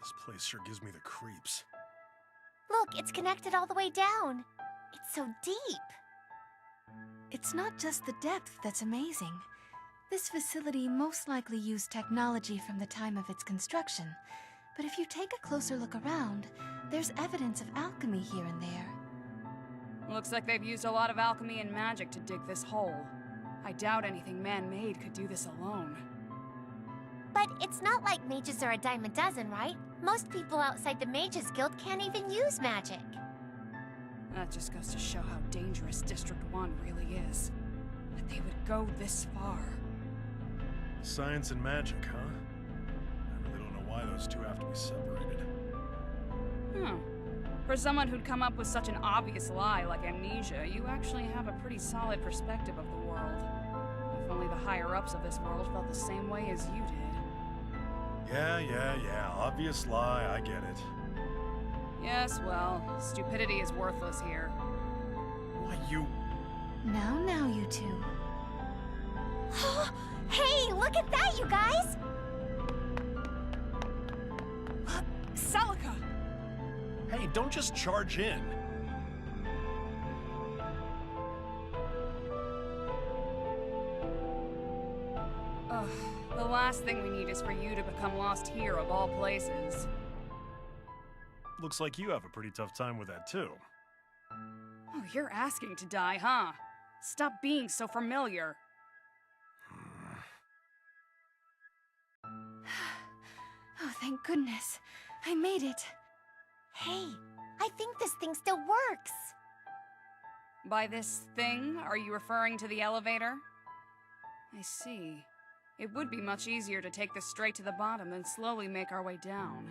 This place sure gives me the creeps. Look, it's connected all the way down. It's so deep. It's not just the depth that's amazing. This facility most likely used technology from the time of its construction. But if you take a closer look around, there's evidence of alchemy here and there. Looks like they've used a lot of alchemy and magic to dig this hole. I doubt anything man-made could do this alone. But it's not like mages are a dime a dozen, right? Most people outside the Mages Guild can't even use magic. That just goes to show how dangerous District 1 really is. That they would go this far. Science and magic, huh? I really don't know why those two have to be separated. For someone who'd come up with such an obvious lie like amnesia, you actually have a pretty solid perspective of the world. If only the higher-ups of this world felt the same way as you did. Yeah. Obvious lie, I get it. Yes, well, stupidity is worthless here. Why, you... Now, you two. Hey, look at that, you guys! Celica! Hey, don't just charge in. Ugh, the last thing we need is for you to become lost here of all places. Looks like you have a pretty tough time with that, too. Oh, you're asking to die, huh? Stop being so familiar. Oh, thank goodness. I made it. Hey, I think this thing still works. By this thing, are you referring to the elevator? I see. It would be much easier to take this straight to the bottom than slowly make our way down.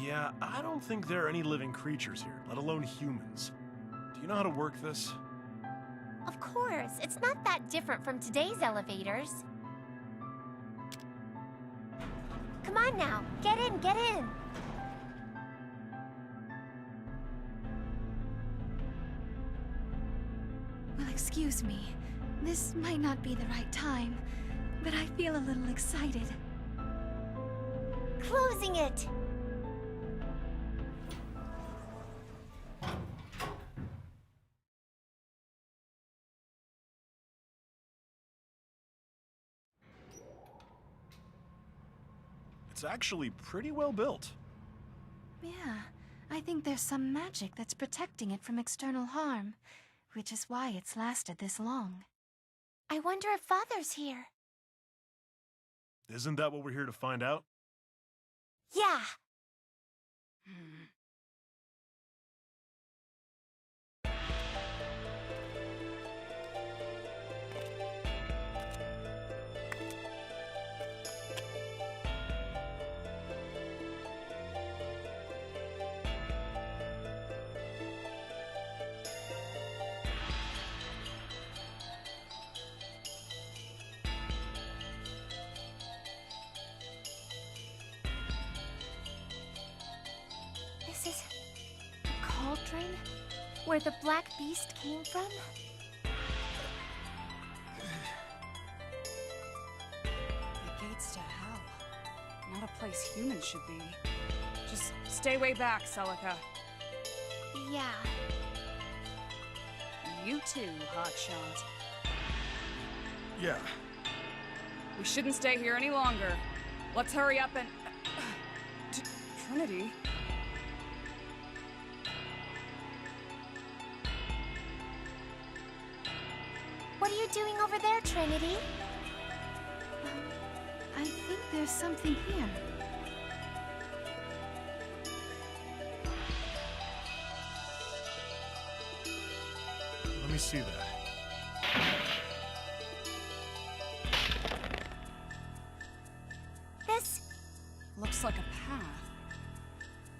Yeah, I don't think there are any living creatures here, let alone humans. Do you know how to work this? Of course, it's not that different from today's elevators. Come on now, get in, get in! Well, excuse me. This might not be the right time, but I feel a little excited. Closing it! It's actually pretty well built. Yeah, I think there's some magic that's protecting it from external harm, which is why it's lasted this long. I wonder if Father's here. Isn't that what we're here to find out? Yeah. This is a cauldron where the Black Beast came from? The gates to hell. Not a place humans should be. Just stay way back, Celica. Yeah. You too, hotshot. Yeah. We shouldn't stay here any longer. Let's hurry up and... Trinity? What are you doing over there, Trinity? I think there's something here. Let me see that. This... Looks like a path.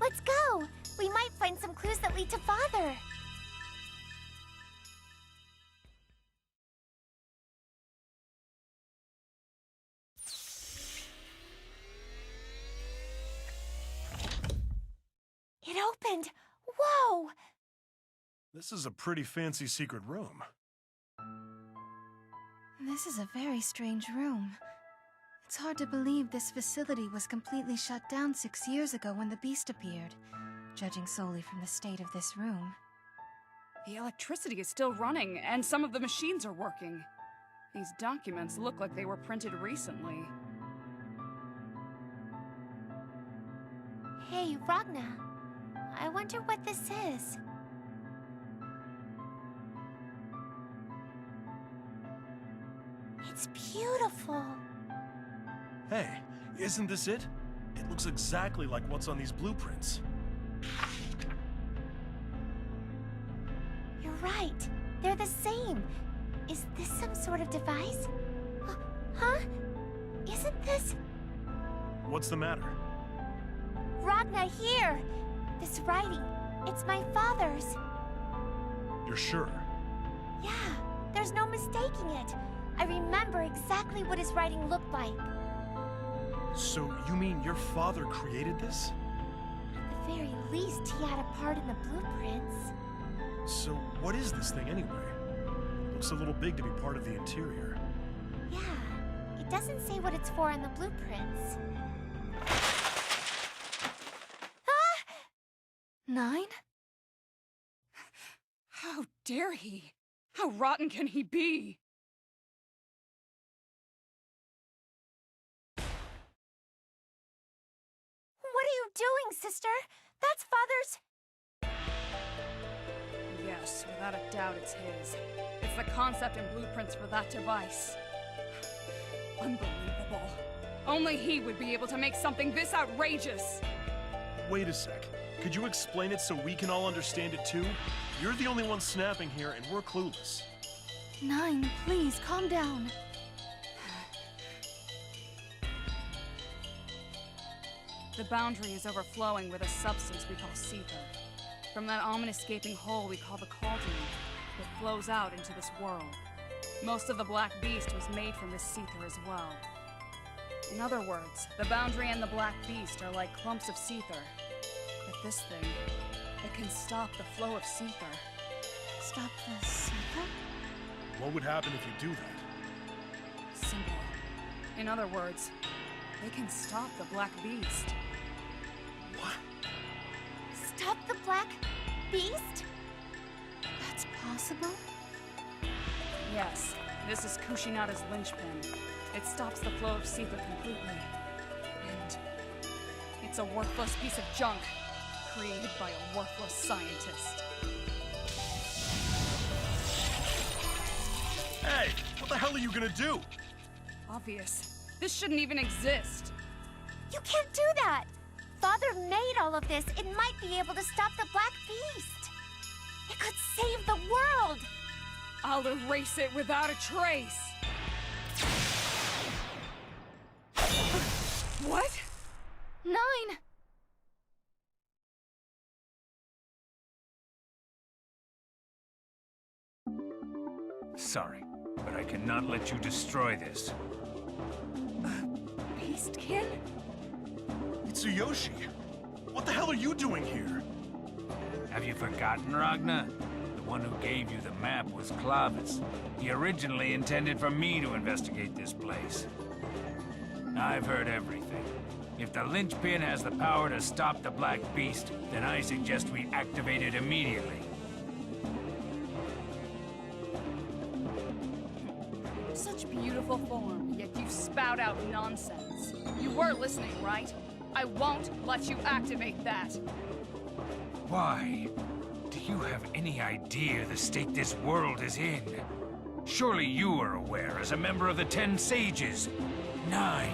Let's go! We might find some clues that lead to Father. It opened! Whoa! This is a pretty fancy secret room. This is a very strange room. It's hard to believe this facility was completely shut down 6 years ago when the beast appeared, judging solely from the state of this room. The electricity is still running, and some of the machines are working. These documents look like they were printed recently. Hey, Ragna. I wonder what this is. It's beautiful. Hey, isn't this it? It looks exactly like what's on these blueprints. You're right. They're the same. Is this some sort of device? Huh? Isn't this... What's the matter? Ragna, here! This writing, it's my father's. You're sure? Yeah, there's no mistaking it. I remember exactly what his writing looked like. So you mean your father created this? At the very least, he had a part in the blueprints. So what is this thing anyway? It looks a little big to be part of the interior. Yeah, it doesn't say what it's for in the blueprints. 9? How dare he? How rotten can he be? What are you doing, sister? That's Father's... Yes, without a doubt it's his. It's the concept and blueprints for that device. Unbelievable. Only he would be able to make something this outrageous. Wait a sec. Could you explain it so we can all understand it too? You're the only one snapping here and we're clueless. 9, please, calm down. The boundary is overflowing with a substance we call Seether. From that ominous gaping hole we call the cauldron, it flows out into this world. Most of the Black Beast was made from this Seether as well. In other words, the boundary and the Black Beast are like clumps of Seether. But this thing, it can stop the flow of Seether. Stop the Seether? What would happen if you do that? Simple. In other words, they can stop the Black Beast. What? Stop the Black Beast? That's possible? Yes, this is Kushinada's linchpin. It stops the flow of Seether completely. And it's a worthless piece of junk, created by a worthless scientist. Hey, what the hell are you gonna do? Obvious. This shouldn't even exist. You can't do that! Father made all of this. It might be able to stop the Black Beast. It could save the world! I'll erase it without a trace. What? 9! Sorry, but I cannot let you destroy this. Beastkin? It's Tsuyoshi. What the hell are you doing here? Have you forgotten, Ragna? The one who gave you the map was Clavis. He originally intended for me to investigate this place. I've heard everything. If the linchpin has the power to stop the Black Beast, then I suggest we activate it immediately. Such beautiful form, yet you spout out nonsense. You were listening, right? I won't let you activate that. Why? Do you have any idea the state this world is in? Surely you are aware as a member of the 10 Sages. 9.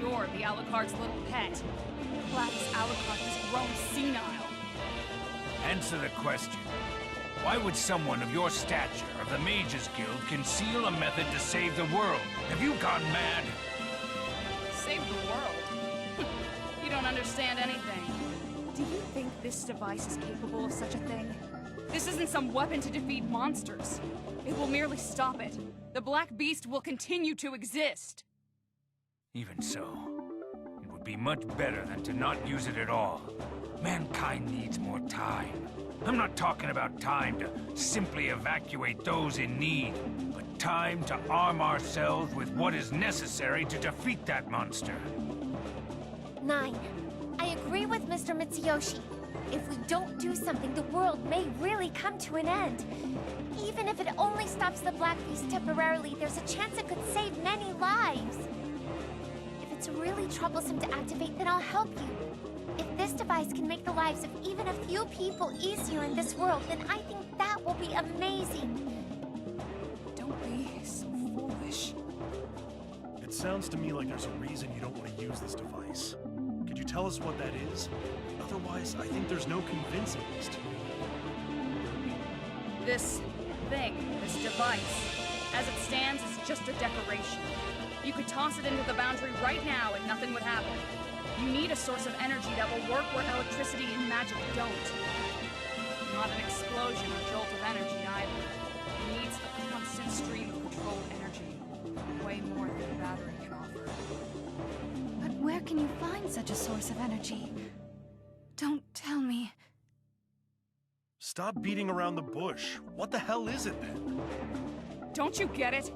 You're the Alucard's little pet. Gladys Alucard has grown senile. Answer the question. Why would someone of your stature of the Mages Guild conceal a method to save the world? Have you gone mad? Save the world? You don't understand anything. Do you think this device is capable of such a thing? This isn't some weapon to defeat monsters. It will merely stop it. The Black Beast will continue to exist. Even so, it would be much better than to not use it at all. Mankind needs more time. I'm not talking about time to simply evacuate those in need, but time to arm ourselves with what is necessary to defeat that monster. 9. I agree with Mr. Mitsuyoshi. If we don't do something, the world may really come to an end. Even if it only stops the Black Beast temporarily, there's a chance it could save many lives. If it's really troublesome to activate, then I'll help you. If this device can make the lives of even a few people easier in this world, then I think that will be amazing. Don't be so foolish. It sounds to me like there's a reason you don't want to use this device. Could you tell us what that is? Otherwise, I think there's no convincing this to me. This thing, this device, as it stands, is just a decoration. You could toss it into the boundary right now and nothing would happen. You need a source of energy that will work where electricity and magic don't. Not an explosion or jolt of energy either. It needs a constant stream of controlled energy. Way more than a battery can offer. But where can you find such a source of energy? Don't tell me. Stop beating around the bush. What the hell is it then? Don't you get it?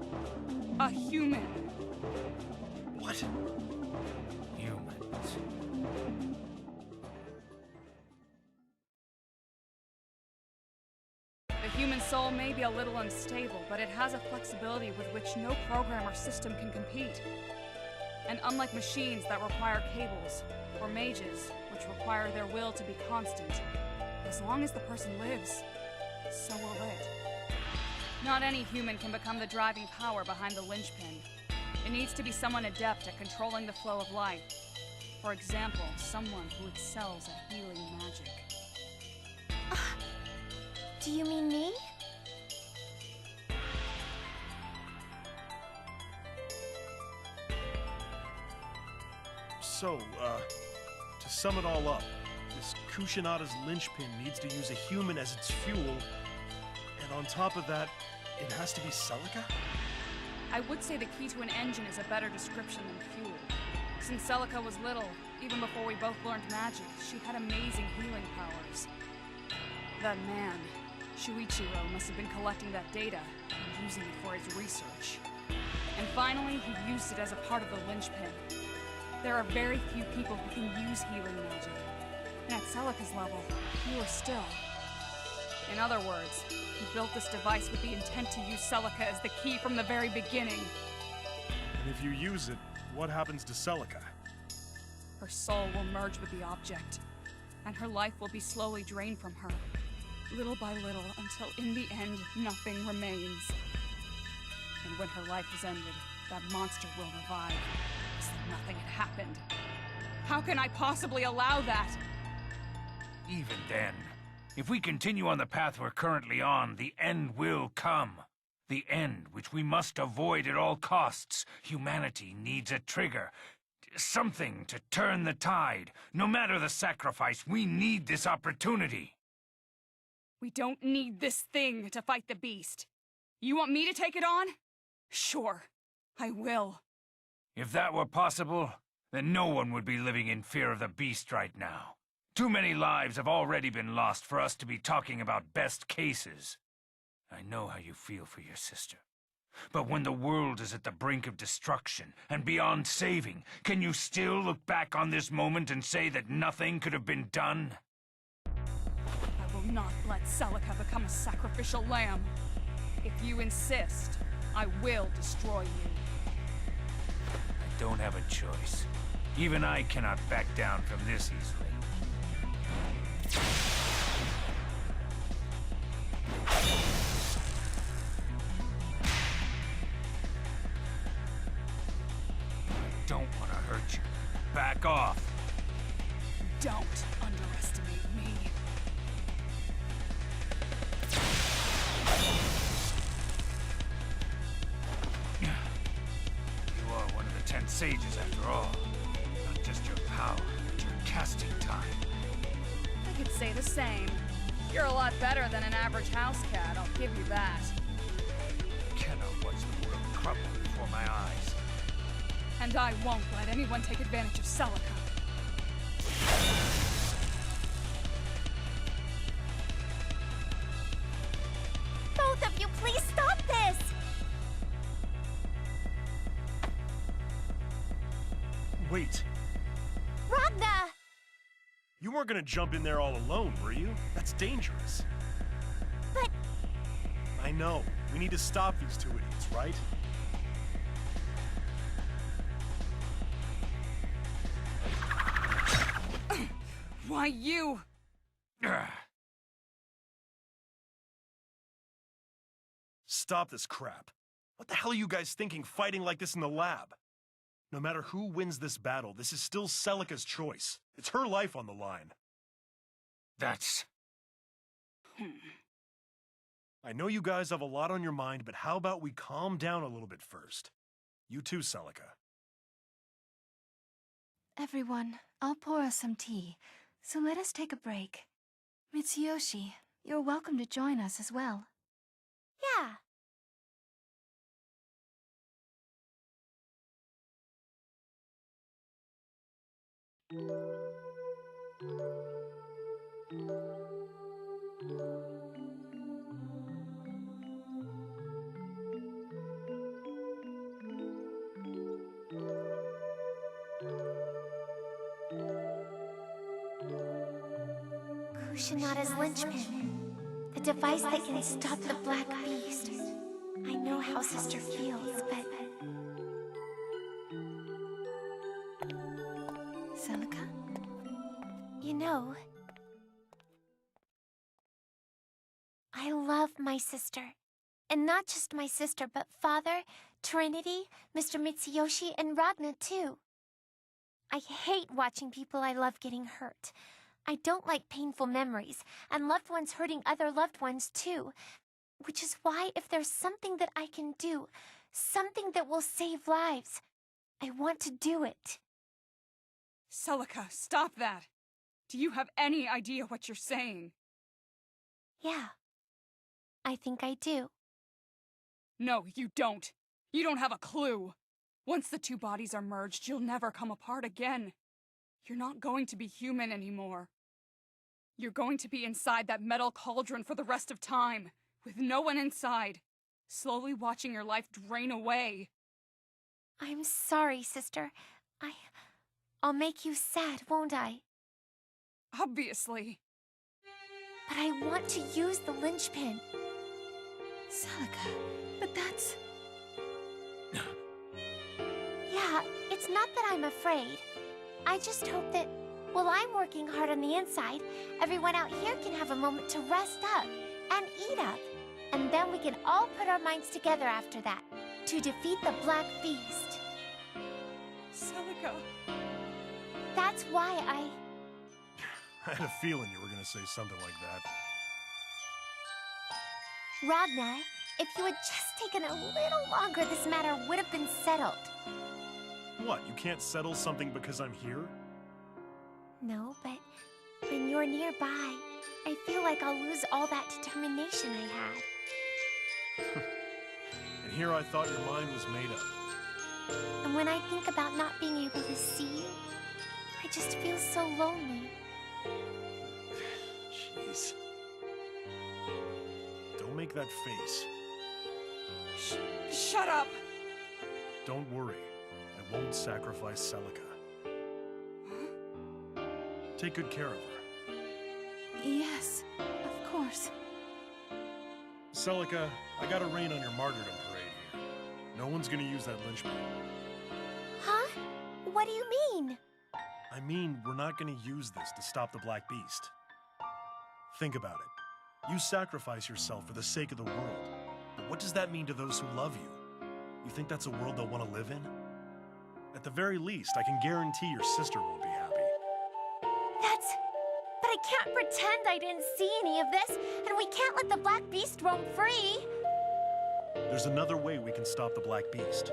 A human. What? Humans. The human soul may be a little unstable, but it has a flexibility with which no program or system can compete. And unlike machines that require cables, or mages, which require their will to be constant, as long as the person lives, so will it. Not any human can become the driving power behind the linchpin. It needs to be someone adept at controlling the flow of life. For example, someone who excels at healing magic. Do you mean me? So, to sum it all up, this Kushinada's linchpin needs to use a human as its fuel, and on top of that, it has to be Celica? I would say the key to an engine is a better description than fuel. Since Celica was little, even before we both learned magic, she had amazing healing powers. That man, Shuichiro, must have been collecting that data and using it for his research. And finally, he used it as a part of the linchpin. There are very few people who can use healing magic. And at Celica's level, fewer still. In other words, he built this device with the intent to use Celica as the key from the very beginning. And if you use it, what happens to Celica? Her soul will merge with the object, and her life will be slowly drained from her, little by little, until in the end, nothing remains. And when her life is ended, that monster will revive, as if nothing had happened. How can I possibly allow that? Even then, if we continue on the path we're currently on, the end will come. The end which we must avoid at all costs. Humanity needs a trigger. Something to turn the tide. No matter the sacrifice, we need this opportunity. We don't need this thing to fight the beast. You want me to take it on? Sure, I will. If that were possible, then no one would be living in fear of the beast right now. Too many lives have already been lost for us to be talking about best cases. I know how you feel for your sister. But when the world is at the brink of destruction and beyond saving, can you still look back on this moment and say that nothing could have been done? I will not let Celica become a sacrificial lamb. If you insist, I will destroy you. I don't have a choice. Even I cannot back down from this easily. I don't want to hurt you. Back off. Don't underestimate me. You are one of the 10 sages after all. Not just your power, but your casting time. I could say the same. You're a lot better than an average house cat, I'll give you that. I cannot watch the world crumble before my eyes. And I won't let anyone take advantage of Celica. Wait, Ragna! you weren't gonna jump in there all alone, were you? That's dangerous. But I know. We need to stop these two idiots, right? Why you? Stop this crap. What the hell are you guys thinking fighting like this in the lab? No matter who wins this battle, this is still Celica's choice. It's her life on the line. That's... I know you guys have a lot on your mind, but how about we calm down a little bit first? You too, Celica. Everyone, I'll pour us some tea, so let us take a break. Mitsuyoshi, you're welcome to join us as well. yeah. Kushinada's linchpin. The device that can stop the Black Beast. I know how Sister feels, but... Celica? You know... I love my sister. And not just my sister, but Father, Trinity, Mr. Mitsuyoshi, and Ragna, too. I hate watching people I love getting hurt. I don't like painful memories, and loved ones hurting other loved ones, too. Which is why if there's something that I can do, something that will save lives, I want to do it. Celica, stop that! Do you have any idea what you're saying? Yeah. I think I do. No, you don't. You don't have a clue. Once the two bodies are merged, you'll never come apart again. You're not going to be human anymore. You're going to be inside that metal cauldron for the rest of time, with no one inside, slowly watching your life drain away. I'm sorry, sister. I'll make you sad, won't I? Obviously. But I want to use the linchpin. Celica, but that's... Yeah, it's not that I'm afraid. I just hope that, while I'm working hard on the inside, everyone out here can have a moment to rest up and eat up. And then we can all put our minds together after that, to defeat the Black Beast. Celica. That's why I had a feeling you were gonna say something like that. Ragna, if you had just taken a little longer, this matter would have been settled. What, you can't settle something because I'm here? No, but when you're nearby, I feel like I'll lose all that determination I had. And here I thought your mind was made up. And when I think about not being able to see you, I just feel so lonely. Jeez. Don't make that face. Shut up! Don't worry. I won't sacrifice Celica. Take good care of her. Yes, of course. Celica, I got a rain on your martyrdom parade here. No one's gonna use that linchpin. Huh? What do you mean? I mean, we're not gonna use this to stop the Black Beast. Think about it. You sacrifice yourself for the sake of the world. But what does that mean to those who love you? You think that's a world they'll want to live in? At the very least, I can guarantee your sister won't be happy. But I can't pretend I didn't see any of this, and we can't let the Black Beast roam free. There's another way we can stop the Black Beast.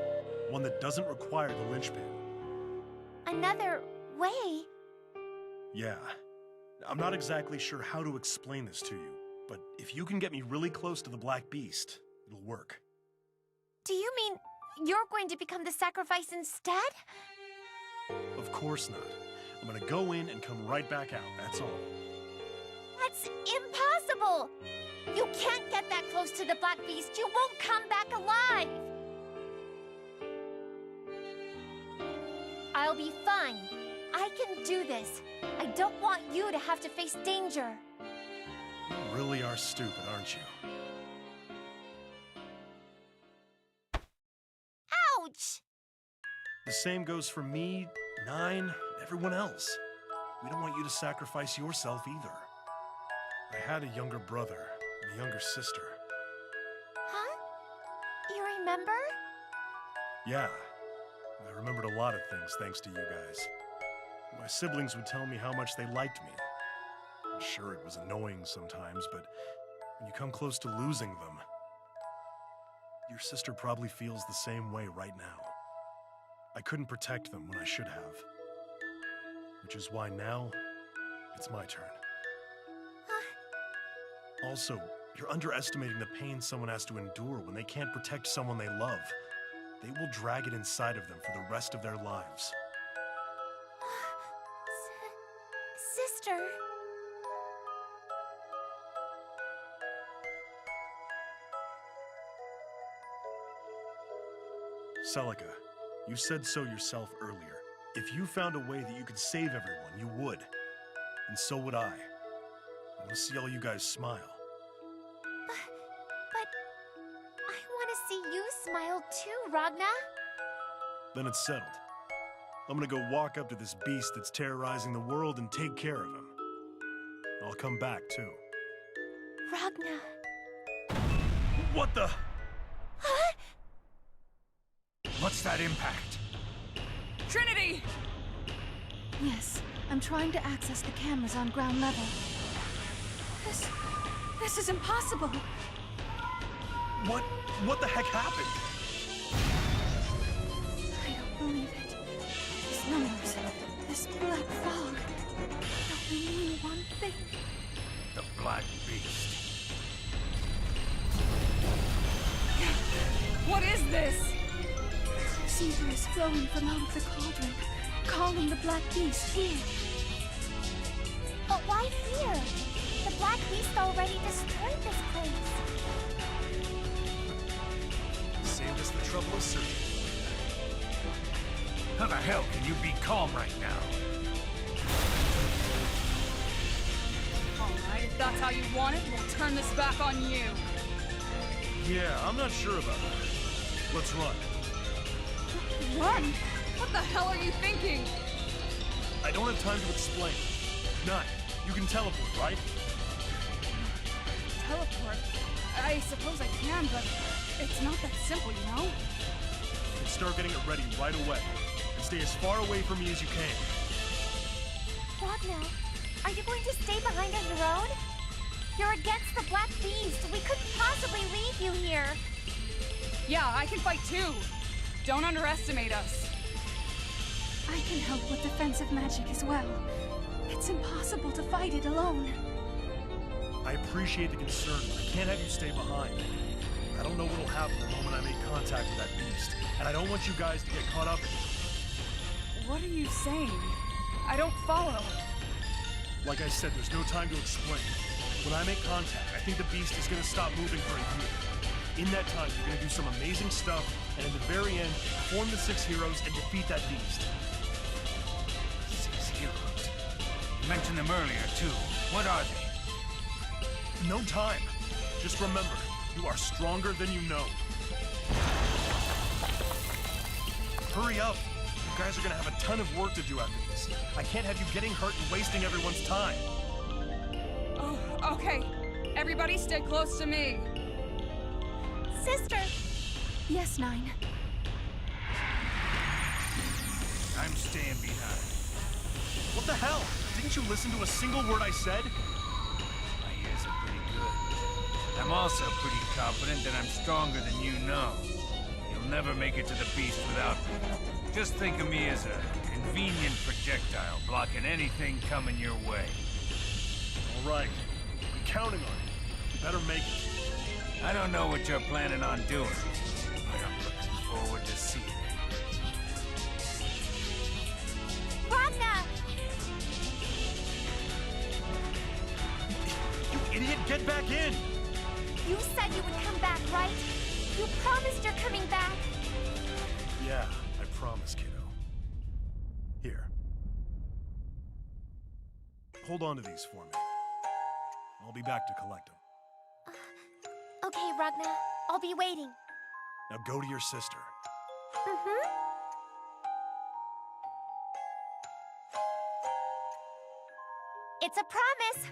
One that doesn't require the linchpin. Another way? Yeah. I'm not exactly sure how to explain this to you, but if you can get me really close to the Black Beast, it'll work. Do you mean you're going to become the sacrifice instead? Of course not. I'm gonna go in and come right back out, that's all. That's impossible! You can't get that close to the Black Beast. You won't come back alive! I'll be fine. I can do this. I don't want you to have to face danger. You really are stupid, aren't you? Ouch! The same goes for me, 9, everyone else. We don't want you to sacrifice yourself either. I had a younger brother and a younger sister. Huh? You remember? Yeah, I remembered a lot of things thanks to you guys. My siblings would tell me how much they liked me. I'm sure it was annoying sometimes, but when you come close to losing them, your sister probably feels the same way right now. I couldn't protect them when I should have. Which is why now, it's my turn. Also, you're underestimating the pain someone has to endure when they can't protect someone they love. They will drag it inside of them for the rest of their lives. Sister. Celica, you said so yourself earlier. If you found a way that you could save everyone, you would. And so would I. I want to see all you guys smile. But I want to see you smile too, Ragna. Then it's settled. I'm gonna go walk up to this beast that's terrorizing the world and take care of him. I'll come back, too. Ragna. What the? Huh? What's that impact? Trinity! Yes, I'm trying to access the cameras on ground level. This is impossible. What the heck happened? I don't believe it. These numbers, this black fog, they only mean one thing. The Black Beast. What is this? Receiver is flowing from out of the cauldron, calling the Black Beast here. But why here? The Black Beast already destroyed this place. Saved us the trouble of searching. How the hell can you be calm right now? Alright, if that's how you want it, we'll turn this back on you. Yeah, I'm not sure about that. Let's run. Run! What the hell are you thinking? I don't have time to explain. 9, you can teleport, right? Teleport? I suppose I can, but it's not that simple, you know? And start getting it ready right away. And stay as far away from me as you can. Ragna, are you going to stay behind on your own? You're against the Black Beast. We couldn't possibly leave you here. Yeah, I can fight too. Don't underestimate us. I can help with defensive magic as well. It's impossible to fight it alone. I appreciate the concern, but I can't have you stay behind. I don't know what'll happen the moment I make contact with that beast, and I don't want you guys to get caught up in it. What are you saying? I don't follow. Like I said, there's no time to explain. When I make contact, I think the beast is gonna stop moving for a year. In that time, you're gonna do some amazing stuff, and in the very end, form the 6 heroes and defeat that beast. 6 heroes. You mentioned them earlier, too. What are they? No time. Just remember, you are stronger than you know. Hurry up. You guys are gonna have a ton of work to do after this. I can't have you getting hurt and wasting everyone's time. Oh, okay. Everybody stay close to me. Sister! Yes, 9. I'm staying behind. What the hell? Didn't you listen to a single word I said? My ears are pretty good. I'm also pretty confident that I'm stronger than you know. You'll never make it to the beast without me. Just think of me as a convenient projectile blocking anything coming your way. All right. I'm counting on you. You better make it. I don't know what you're planning on doing, but I'm looking forward to seeing it. Ragna! You idiot, get back in! You said you would come back, right? You promised you're coming back. Yeah, I promise, kiddo. Hold on to these for me. I'll be back to collect them. Okay, Ragna. I'll be waiting. Now go to your sister. Mm-hmm. It's a promise!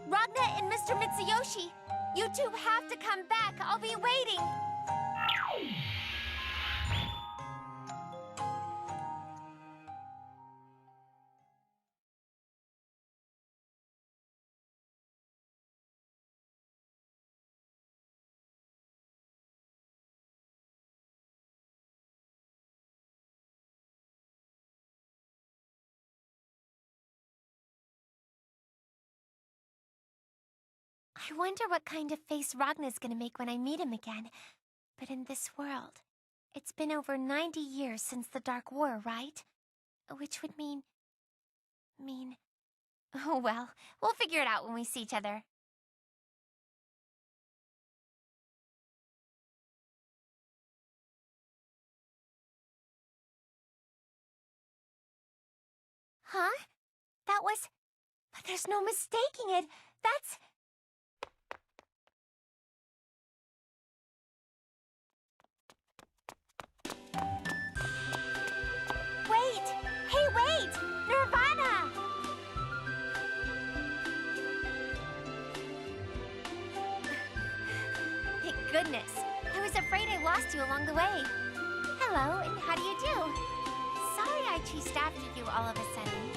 Ragna and Mr. Mitsuyoshi, you two have to come back. I'll be waiting. I wonder what kind of face Ragna's gonna make when I meet him again. But in this world, it's been over 90 years since the Dark War, right? Which would mean... Oh well, we'll figure it out when we see each other. Huh? That was... But there's no mistaking it. That's... Wait! Hey, wait! Nirvana! Thank goodness. I was afraid I lost you along the way. Hello, and how do you do? Sorry I chased after you all of a sudden.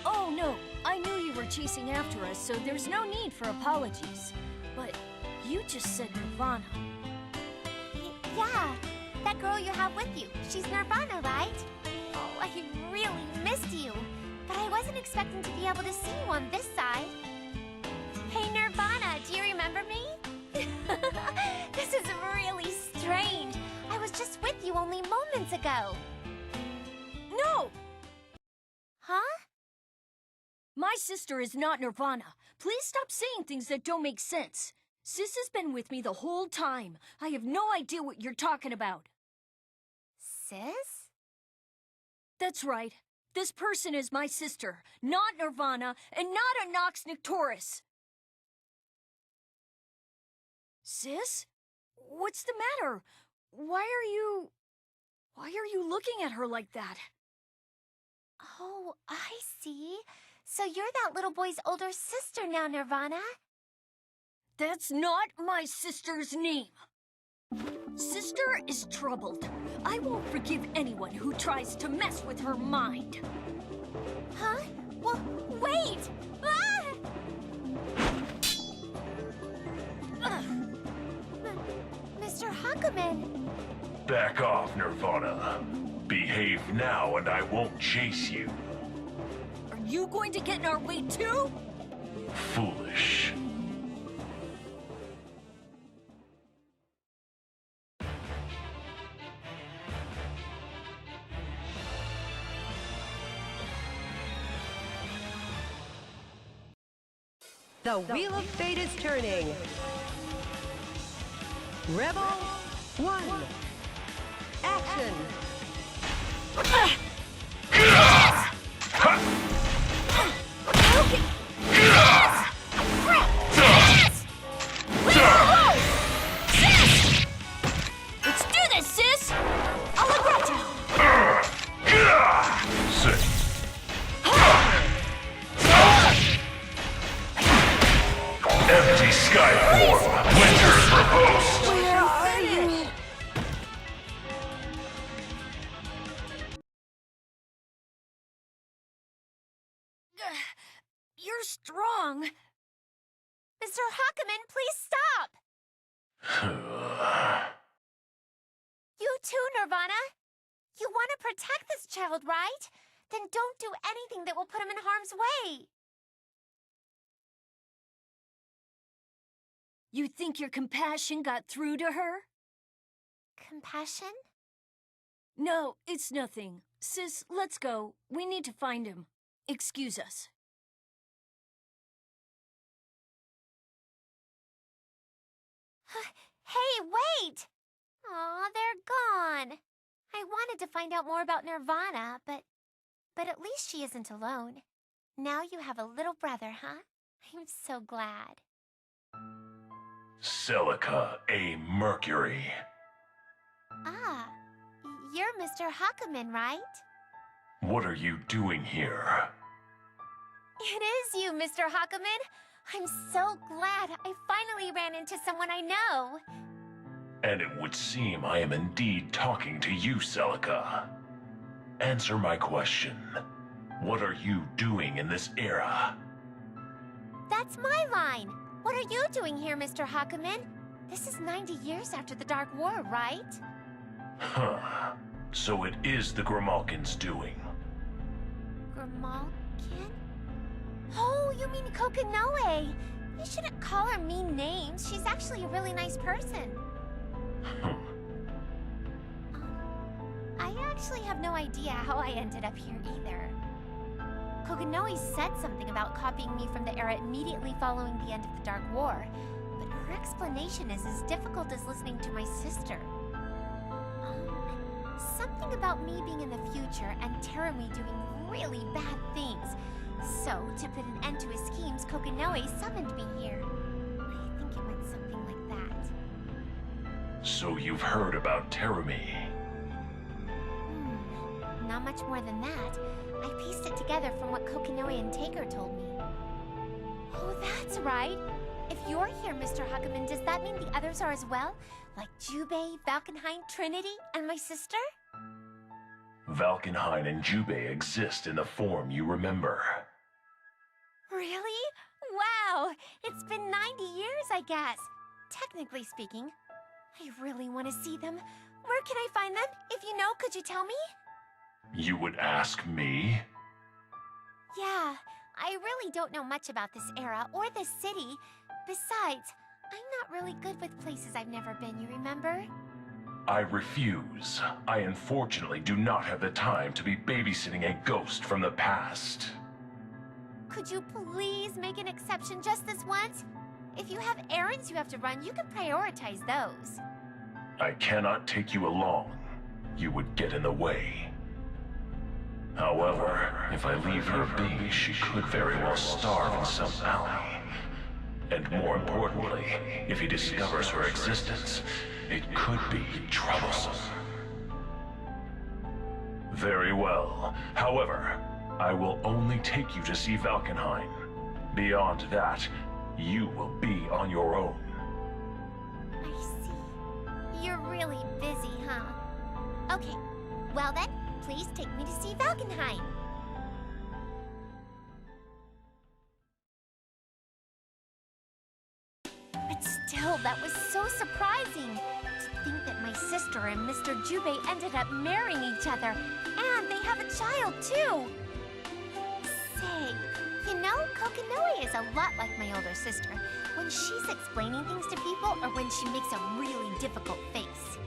Oh, no. I knew you were chasing after us, so there's no need for apologies. But you just said Nirvana. Yeah, that girl you have with you. She's Nirvana, right? Oh, I really missed you. But I wasn't expecting to be able to see you on this side. Hey, Nirvana, do you remember me? This is really strange. I was just with you only moments ago. No! Huh? My sister is not Nirvana. Please stop saying things that don't make sense. Sis has been with me the whole time. I have no idea what you're talking about. Sis? That's right. This person is my sister, not Nirvana, and not a Nox Nictoris. Sis? What's the matter? Why are you looking at her like that? Oh, I see. So you're that little boy's older sister now, Nirvana? That's not my sister's name. Sister is troubled. I won't forgive anyone who tries to mess with her mind. Huh? Well, wait! Ah! Mr. Huckaman! Back off, Nirvana. Behave now and I won't chase you. Are you going to get in our way too? Foolish. The Wheel of Fate is turning. Rebel 1. Action. Let's do this, sis! Allegretto! Sit. Empty sky form. Winter proposed. Where are you? You're strong. Mr. Huckaman, please stop! You too, Nirvana. You want to protect this child, right? Then don't do anything that will put him in harm's way. You think your compassion got through to her? Compassion? No, it's nothing. Sis, let's go. We need to find him. Excuse us. Hey, wait! Aw, they're gone. I wanted to find out more about Nirvana, but at least she isn't alone. now you have a little brother, huh? I'm so glad. Celica A. Mercury. Ah, you're Mr. Huckaman, right? What are you doing here? It is you, Mr. Huckaman. I'm so glad I finally ran into someone I know. And it would seem I am indeed talking to you, Celica. Answer my question. What are you doing in this era? That's my line. What are you doing here, Mr. Huckaman? This is 90 years after the Dark War, right? Huh. So it is the Grimalkin's doing. Grimalkin? Oh, you mean Kokinoe. You shouldn't call her mean names. She's actually a really nice person. I actually have no idea how I ended up here either. Kokinoe said something about copying me from the era immediately following the end of the Dark War, but her explanation is as difficult as listening to my sister. Something about me being in the future and Terumi doing really bad things. So, to put an end to his schemes, Kokinoe summoned me here. I think it went something like that. So you've heard about Terumi? Not much more than that. I pieced it together from what Kokinoe and Taker told me. Oh, that's right. If you're here, Mr. Huckaman, does that mean the others are as well? Like Jubei, Valkenhayn, Trinity, and my sister? Valkenhayn and Jubei exist in the form you remember. Really? Wow! It's been 90 years, I guess. Technically speaking. I really want to see them. Where can I find them? If you know, could you tell me? You would ask me? Yeah, I really don't know much about this era or this city. Besides, I'm not really good with places I've never been, you remember? I refuse. I unfortunately do not have the time to be babysitting a ghost from the past. Could you please make an exception just this once? If you have errands you have to run, you can prioritize those. I cannot take you along. You would get in the way. However, if I leave her be, she could very well starve in some alley. And more importantly, if he discovers her existence, it could be troublesome. Very well. However, I will only take you to see Valkenhayn. Beyond that, you will be on your own. I see. You're really busy, huh? Okay, well then, please take me to see Valkenhayn. But still, that was so surprising. To think that my sister and Mr. Jubei ended up marrying each other. And they have a child, too. Say, you know, Kokinoe is a lot like my older sister. When she's explaining things to people or when she makes a really difficult face.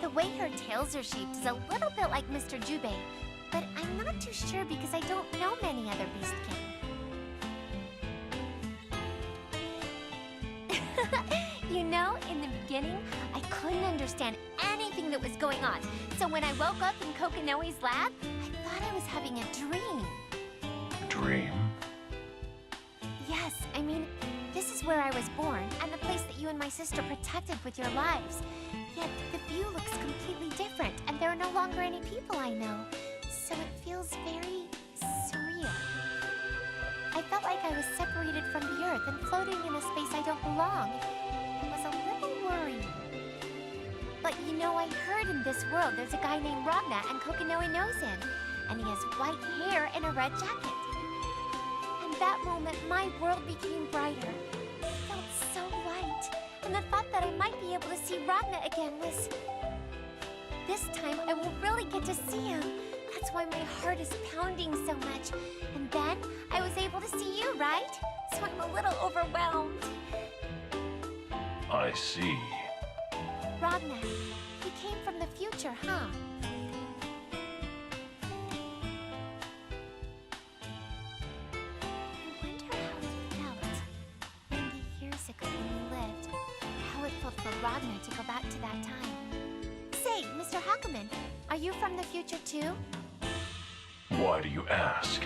The way her tails are shaped is a little bit like Mr. Jubei, but I'm not too sure because I don't know many other beastkin. You know, in the beginning, I couldn't understand anything that was going on. So when I woke up in Kokinoe's lab, I thought I was having a dream. Dream? Yes, I mean, this is where I was born, and the place that you and my sister protected with your lives. Yet the view looks completely different, and there are no longer any people I know. So it feels very surreal. I felt like I was separated from the Earth and floating in a space I don't belong. It was a little worrying. But you know, I heard in this world there's a guy named Ragna, and Kokinoe knows him. And he has white hair and a red jacket. And that moment, my world became brighter. It felt so light. And the thought that I might be able to see Ragna again was... This time, I will really get to see him. That's why my heart is pounding so much. And then, I was able to see you, right? So I'm a little overwhelmed. I see. Ragna, you came from the future, huh? I wonder how it felt 90 years ago when we lived. How it felt for Ragna to go back to that time. Say, Mr. Huckaman, are you from the future too? Why do you ask?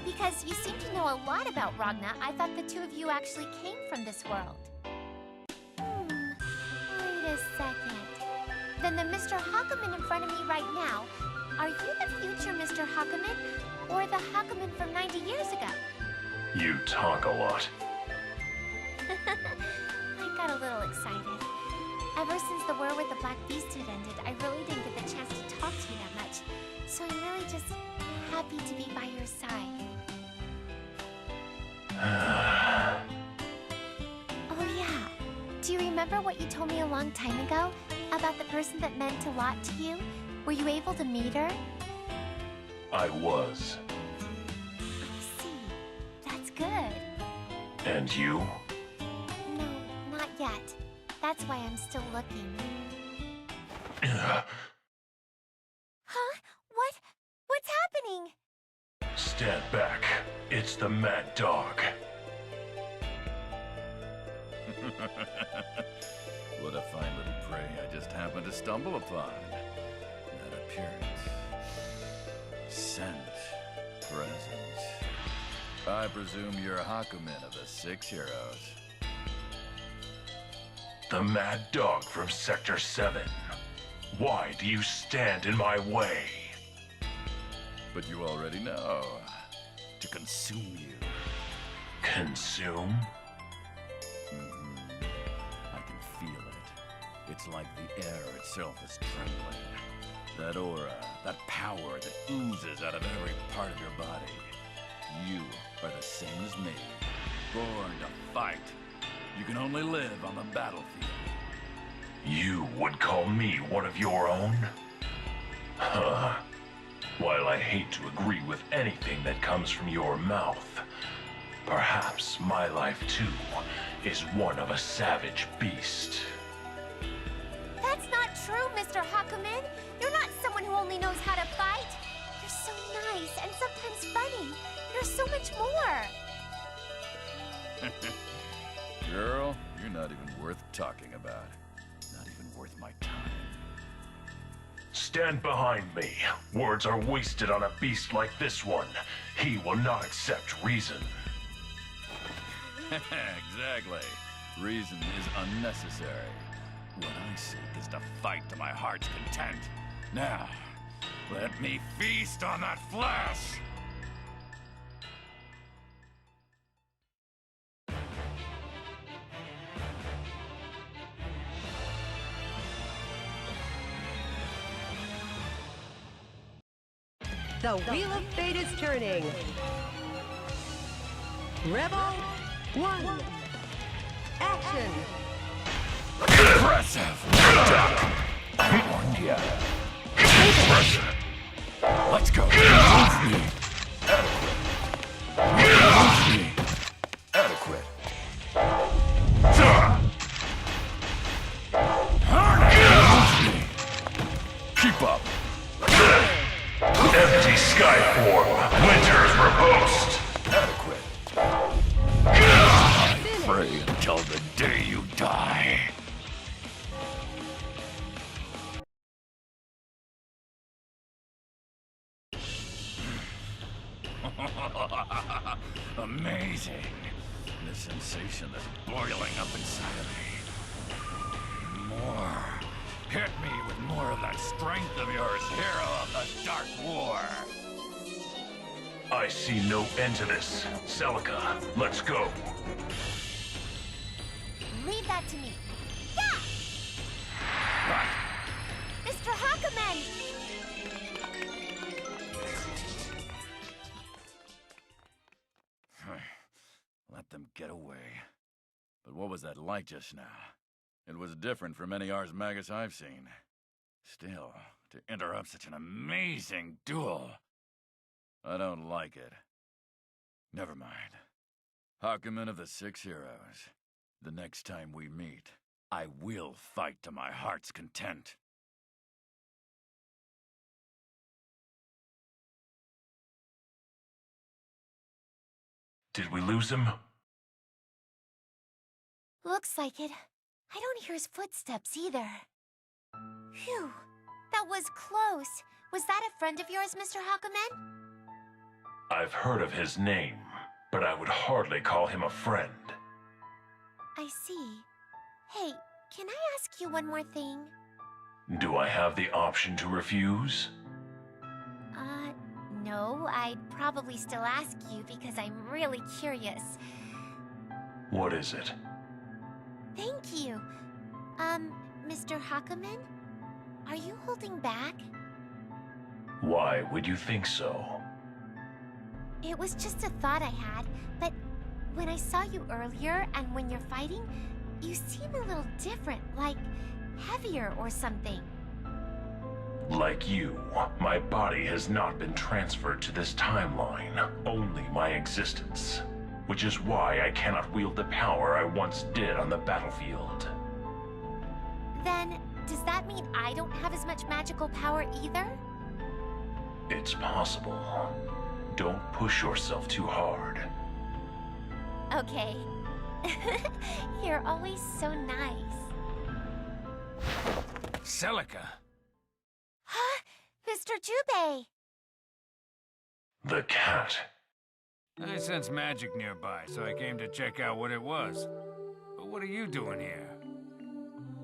Because you seem to know a lot about Ragna, I thought the two of you actually came from this world. Wait a second. Then the Mr. Hakumen in front of me right now, are you the future Mr. Hakumen, or the Hakumen from 90 years ago? You talk a lot. I got a little excited. Ever since the war with the Black Beast had ended, I really didn't get the chance to talk to you that much. So I'm really just happy to be by your side. Oh yeah. Do you remember what you told me a long time ago? About the person that meant a lot to you? Were you able to meet her? I was. I see. That's good. And you? No, not yet. That's why I'm still looking. Huh? What's happening? Stand back. It's the Mad Dog. What a fine little prey I just happened to stumble upon. That appearance, scent, presence. I presume you're Hakumen of the Six Heroes. The Mad Dog from Sector 7. Why do you stand in my way? But you already know. To consume you. Consume? I can feel it. It's like the air itself is trembling. That aura, that power that oozes out of every part of your body. You are the same as me. Born to fight. You can only live on the battlefield. You would call me one of your own? Huh. While I hate to agree with anything that comes from your mouth, perhaps my life too is one of a savage beast. That's not true, Mr. Hakumen. You're not someone who only knows how to fight. You're so nice and sometimes funny. You're so much more. Girl, you're not even worth talking about. Not even worth my time. Stand behind me. Words are wasted on a beast like this one. He will not accept reason. Exactly. Reason is unnecessary. What I seek is to fight to my heart's content. Now, let me feast on that flesh! The Wheel of Fate is turning. Rebel 1. Action! Impressive! Duck! I warned ya. Impressive! Let's go! Move me! Adequate! Move me! Adequate! Move me! Keep up! Empty sky form. Winter's riposte. Adequate! I pray until the day you die. Amazing. The sensation that's boiling up inside of me. More. Hit me with more of that strength of yours, hero of the Dark War. I see no end to this. Celica, let's go. Leave that to me. Yeah! Mr. Hakumen! Let them get away. But what was that like just now? It was different from any Ars Magus I've seen. Still, to interrupt such an amazing duel, I don't like it. Never mind. Hakumen of the Six Heroes. The next time we meet, I will fight to my heart's content. Did we lose him? Looks like it. I don't hear his footsteps either. Phew, that was close. Was that a friend of yours, Mr. Hakumen? I've heard of his name, but I would hardly call him a friend. I see. Hey, can I ask you one more thing? Do I have the option to refuse? No, I'd probably still ask you because I'm really curious. What is it? Thank you. Mr. Hakumen? Are you holding back? Why would you think so? It was just a thought I had, but when I saw you earlier and when you're fighting, you seem a little different, like heavier or something. Like you, my body has not been transferred to this timeline, only my existence. Which is why I cannot wield the power I once did on the battlefield. Then, does that mean I don't have as much magical power either? It's possible. Don't push yourself too hard. Okay. You're always so nice. Celica! Huh? Mr. Jubei! The cat. I sense magic nearby, so I came to check out what it was. But what are you doing here?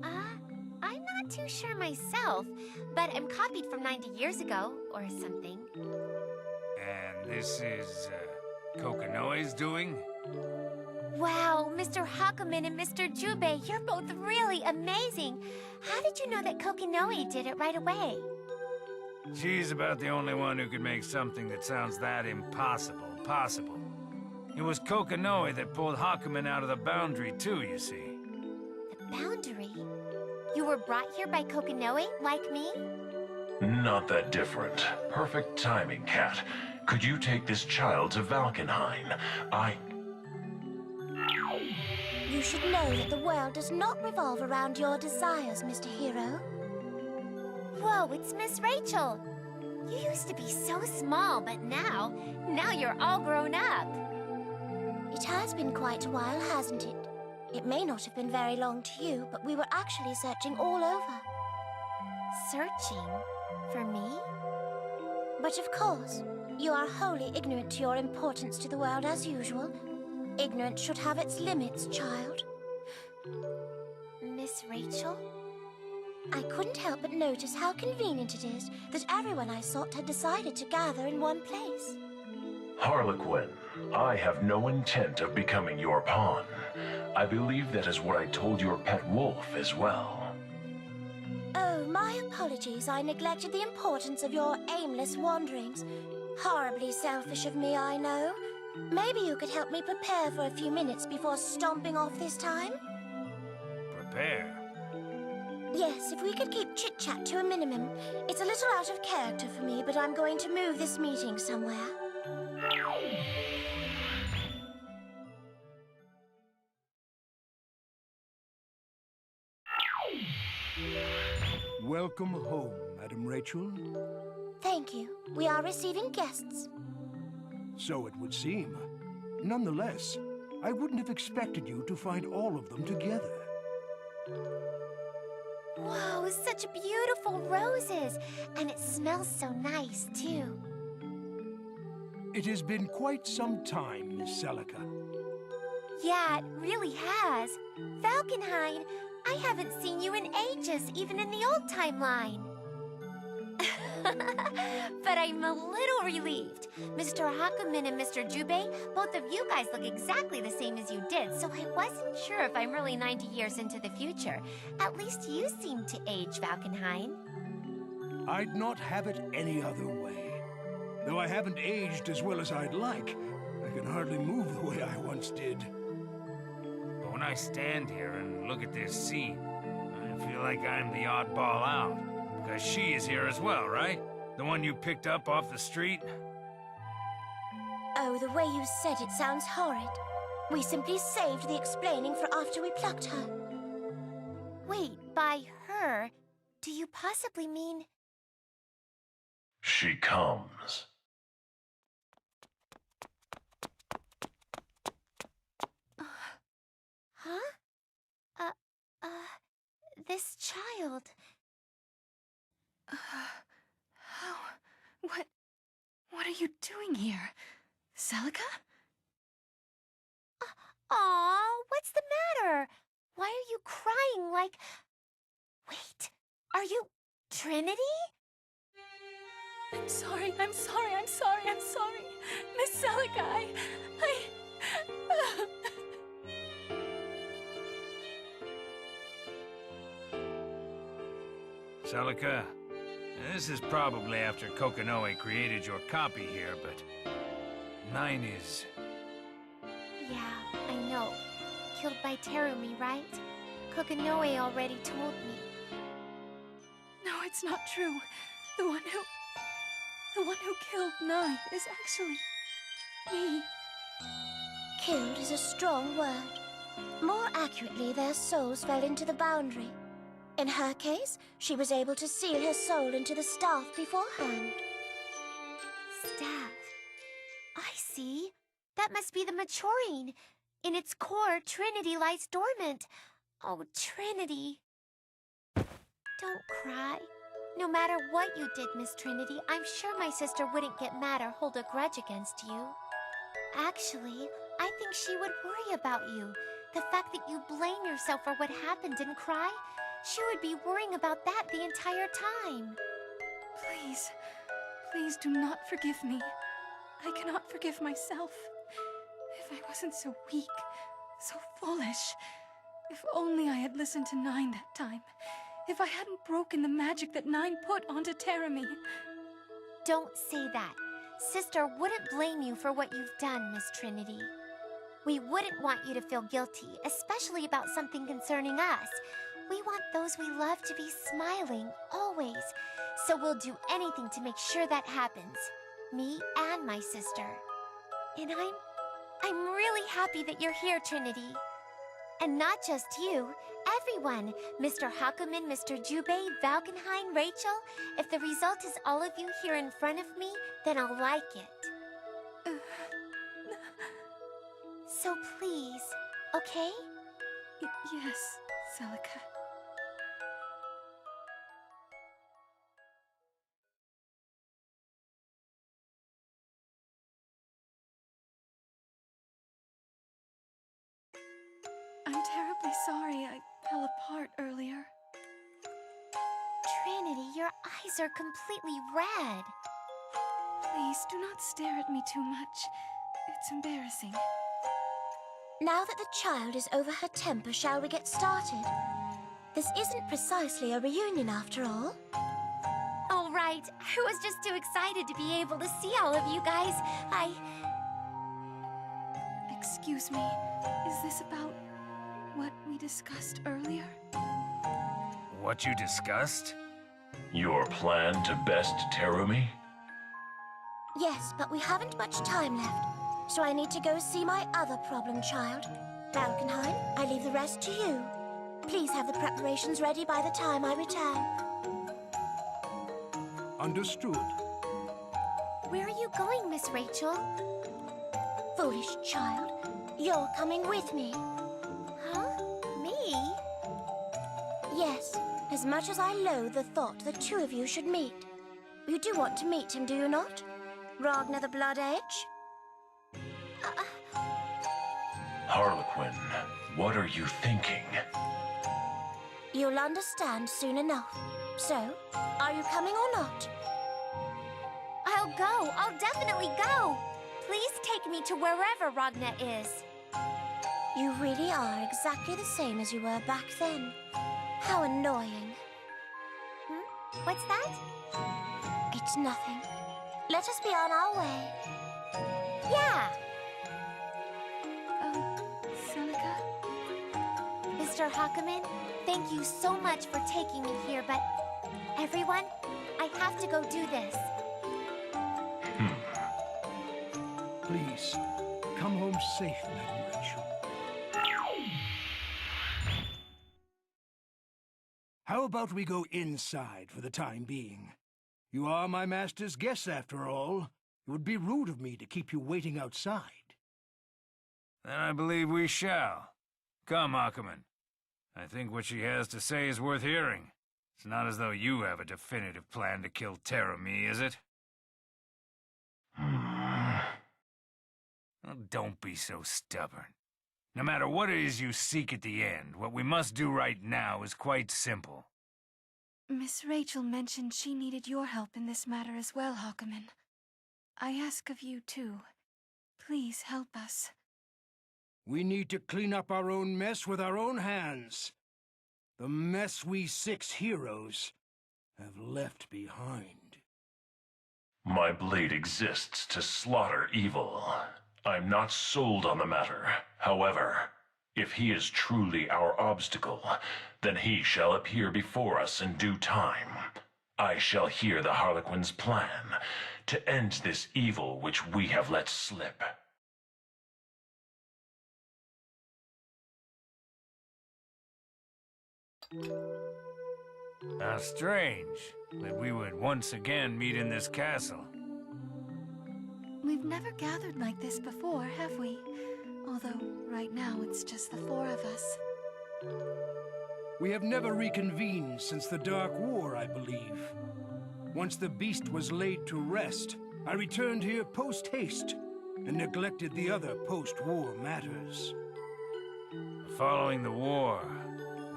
I'm not too sure myself, but I'm copied from 90 years ago, or something. And this is, Kokinoe's doing? Wow, Mr. Hakumen and Mr. Jubei, you're both really amazing. How did you know that Kokinoe did it right away? She's about the only one who could make something that sounds that impossible possible. It was Kokinoe that pulled Hakumen out of the boundary too, you see. The boundary? You were brought here by Kokinoe, like me? Not that different. Perfect timing, Cat. Could you take this child to Valkenhayn? You should know that the world does not revolve around your desires, Mr. Hero. Whoa, it's Miss Rachel. You used to be so small, but now you're all grown up. It has been quite a while, hasn't it? It may not have been very long to you, but we were actually searching all over. Searching? For me? But of course, you are wholly ignorant to your importance to the world as usual. Ignorance should have its limits, child. Miss Rachel? I couldn't help but notice how convenient it is that everyone I sought had decided to gather in one place. Harlequin, I have no intent of becoming your pawn. I believe that is what I told your pet wolf as well. Oh, my apologies. I neglected the importance of your aimless wanderings. Horribly selfish of me, I know. Maybe you could help me prepare for a few minutes before stomping off this time? Prepare? Yes, if we could keep chit-chat to a minimum. It's a little out of character for me, but I'm going to move this meeting somewhere. Welcome home, Madam Rachel. Thank you. We are receiving guests. So it would seem. Nonetheless, I wouldn't have expected you to find all of them together. Whoa, such beautiful roses. And it smells so nice, too. It has been quite some time, Miss Celica. Yeah, it really has. Valkenhayn, I haven't seen you in ages, even in the old timeline. But I'm a little relieved. Mr. Hakumen and Mr. Jubei, both of you guys look exactly the same as you did, so I wasn't sure if I'm really 90 years into the future. At least you seem to age, Valkenhayn. I'd not have it any other way. Though I haven't aged as well as I'd like, I can hardly move the way I once did. But when I stand here and look at this scene, I feel like I'm the oddball out. Because she is here as well, right? The one you picked up off the street? Oh, the way you said it sounds horrid. We simply saved the explaining for after we plucked her. Wait, by her, do you possibly mean... She comes. Huh? This child... How What are you doing here? Celica? Aw, what's the matter? Why are you crying like... Wait, are you Trinity? I'm sorry. Miss Celica, Celica, this is probably after Kokonoe created your copy here, but 9 is... Yeah, I know. Killed by Terumi, right? Kokonoe already told me. No, it's not true. The one who killed 9 is actually me. Killed is a strong word. More accurately, their souls fell into the boundary. In her case, she was able to seal her soul into the staff beforehand. Staff. I see. That must be the Machorine. In its core, Trinity lies dormant. Oh, Trinity. Don't cry. No matter what you did, Miss Trinity, I'm sure my sister wouldn't get mad or hold a grudge against you. Actually, I think she would worry about you. The fact that you blame yourself for what happened and cry, she would be worrying about that the entire time. Please do not forgive me. I cannot forgive myself. If I wasn't so weak, so foolish. If only I had listened to 9 that time. If I hadn't broken the magic that 9 put onto Terumi. Don't say that. Sister wouldn't blame you for what you've done, Miss Trinity. We wouldn't want you to feel guilty, especially about something concerning us. We want those we love to be smiling, always. So we'll do anything to make sure that happens. Me and my sister. And I'm really happy that you're here, Trinity. And not just you, everyone. Mr. Hakumen, Mr. Jubei, Valkenheim, Rachel. If the result is all of you here in front of me, then I'll like it. So please, okay? Yes, Celica. I'm terribly sorry I fell apart earlier. Trinity, your eyes are completely red. Please, do not stare at me too much. It's embarrassing. Now that the child is over her temper, shall we get started? This isn't precisely a reunion after all. All right, I was just too excited to be able to see all of you guys. Excuse me, is this about what we discussed earlier? What you discussed? Your plan to best Terumi? Yes, but we haven't much time left. So I need to go see my other problem child. Valkenheim, I leave the rest to you. Please have the preparations ready by the time I return. Understood. Where are you going, Miss Rachel? Foolish child, you're coming with me. Huh? Me? Yes, as much as I loathe the thought the two of you should meet. You do want to meet him, do you not? Ragnar the Blood Edge? Harlequin, what are you thinking? You'll understand soon enough. So, are you coming or not? I'll go. I'll definitely go. Please take me to wherever Ragnar is. You really are exactly the same as you were back then. How annoying. What's that? It's nothing. Let us be on our way. Yeah. Celica? Mr. Hakumen, thank you so much for taking me here, but everyone, I have to go do this. Please, come home safe, Madam Rachel. How about we go inside for the time being? You are my master's guest, after all. It would be rude of me to keep you waiting outside. Then I believe we shall. Come, Hakumen. I think what she has to say is worth hearing. It's not as though you have a definitive plan to kill Terumi, is it? Oh, don't be so stubborn. No matter what it is you seek at the end, what we must do right now is quite simple. Miss Rachel mentioned she needed your help in this matter as well, Hawkeman. I ask of you, too. Please help us. We need to clean up our own mess with our own hands. The mess we 6 heroes have left behind. My blade exists to slaughter evil. I'm not sold on the matter. However, if he is truly our obstacle, then he shall appear before us in due time. I shall hear the Harlequin's plan to end this evil which we have let slip. How strange that we would once again meet in this castle. We've never gathered like this before, have we? Although, right now, it's just the 4 of us. We have never reconvened since the Dark War, I believe. Once the beast was laid to rest, I returned here post-haste and neglected the other post-war matters. Following the war,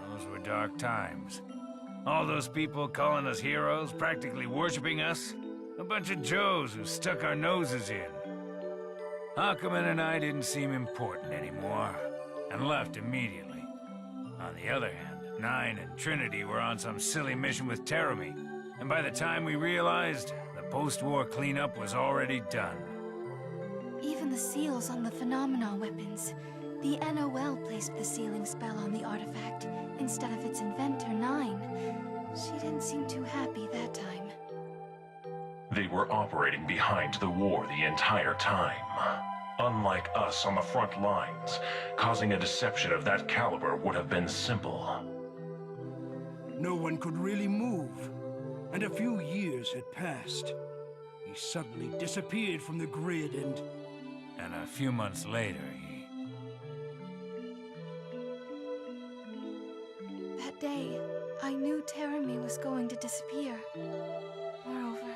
those were dark times. All those people calling us heroes, practically worshipping us. A bunch of Joes who stuck our noses in. Hawkeman and I didn't seem important anymore, and left immediately. On the other hand, Nine and Trinity were on some silly mission with Terramy, and by the time we realized, the post-war cleanup was already done. Even the seals on the phenomena weapons. The NOL placed the sealing spell on the artifact, instead of its inventor, Nine. She didn't seem too happy that time. They were operating behind the war the entire time. Unlike us on the front lines, causing a deception of that caliber would have been simple. No one could really move, and a few years had passed. He suddenly disappeared from the grid and a few months later, That day, I knew Terramy was going to disappear. Moreover,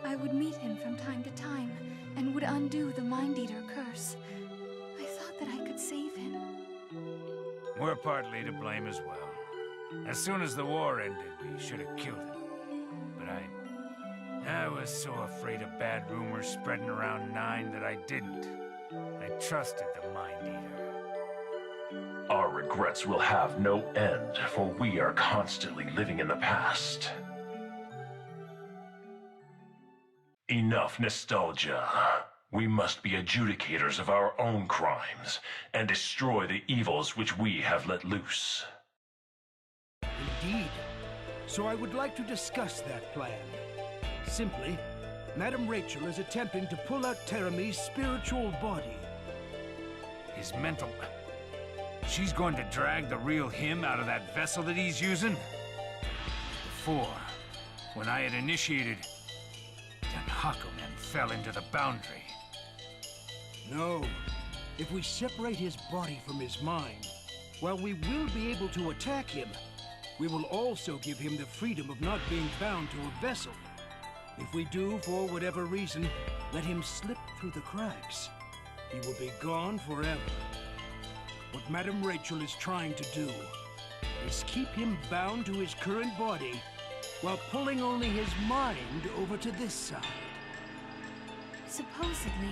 I would meet him from time to time, and would undo the Mind Eater curse. I thought that I could save him. We're partly to blame as well. As soon as the war ended, we should have killed him. But I was so afraid of bad rumors spreading around Nine that I didn't. I trusted the Mind Eater. Our regrets will have no end, for we are constantly living in the past. Enough nostalgia. We must be adjudicators of our own crimes, and destroy the evils which we have let loose. indeed. So I would like to discuss that plan. Simply, Madame Rachel is attempting to pull out Terramy's spiritual body. His mental... She's going to drag the real him out of that vessel that he's using? Before, when I had initiated, then Hawkeman fell into the boundary. No. If we separate his body from his mind, while we will be able to attack him, we will also give him the freedom of not being bound to a vessel. If we do, for whatever reason, let him slip through the cracks, he will be gone forever. What Madame Rachel is trying to do is keep him bound to his current body while pulling only his mind over to this side. Supposedly,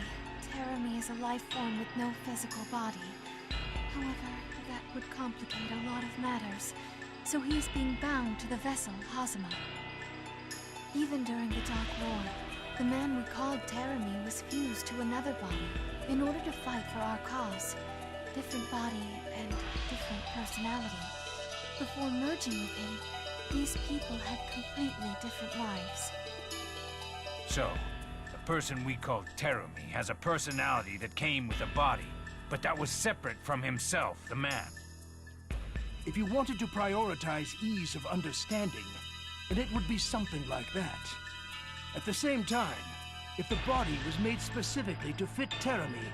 Terramy is a life form with no physical body. However, that would complicate a lot of matters, so he is being bound to the vessel, Hazama. Even during the Dark War, the man we called Terramy was fused to another body in order to fight for our cause. Different body and different personality. Before merging with him, these people had completely different lives. So, the person we called Terramy has a personality that came with a body, but that was separate from himself, the man. If you wanted to prioritize ease of understanding, then it would be something like that. At the same time, if the body was made specifically to fit Terramy,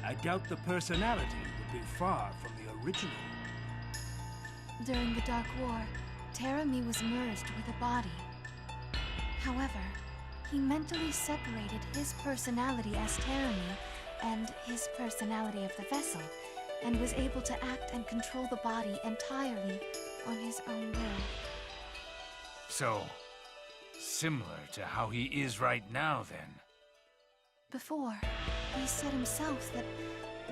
I doubt the personality would be far from the original. During the Dark War, Terramy was merged with a body. However, he mentally separated his personality as Teremy and his personality of the vessel, and was able to act and control the body entirely on his own will. So, similar to how he is right now, then. Before, he said himself that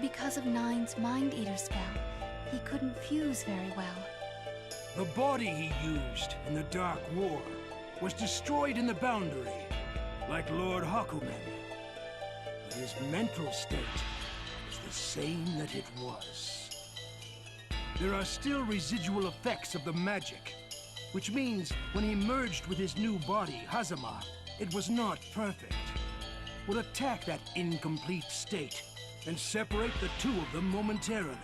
because of Nine's Mind Eater spell, he couldn't fuse very well. The body he used in the Dark War was destroyed in the Boundary, like Lord Hakumen. But his mental state was the same that it was. There are still residual effects of the magic, which means when he merged with his new body, Hazama, it was not perfect. Would attack that incomplete state and separate the two of them momentarily.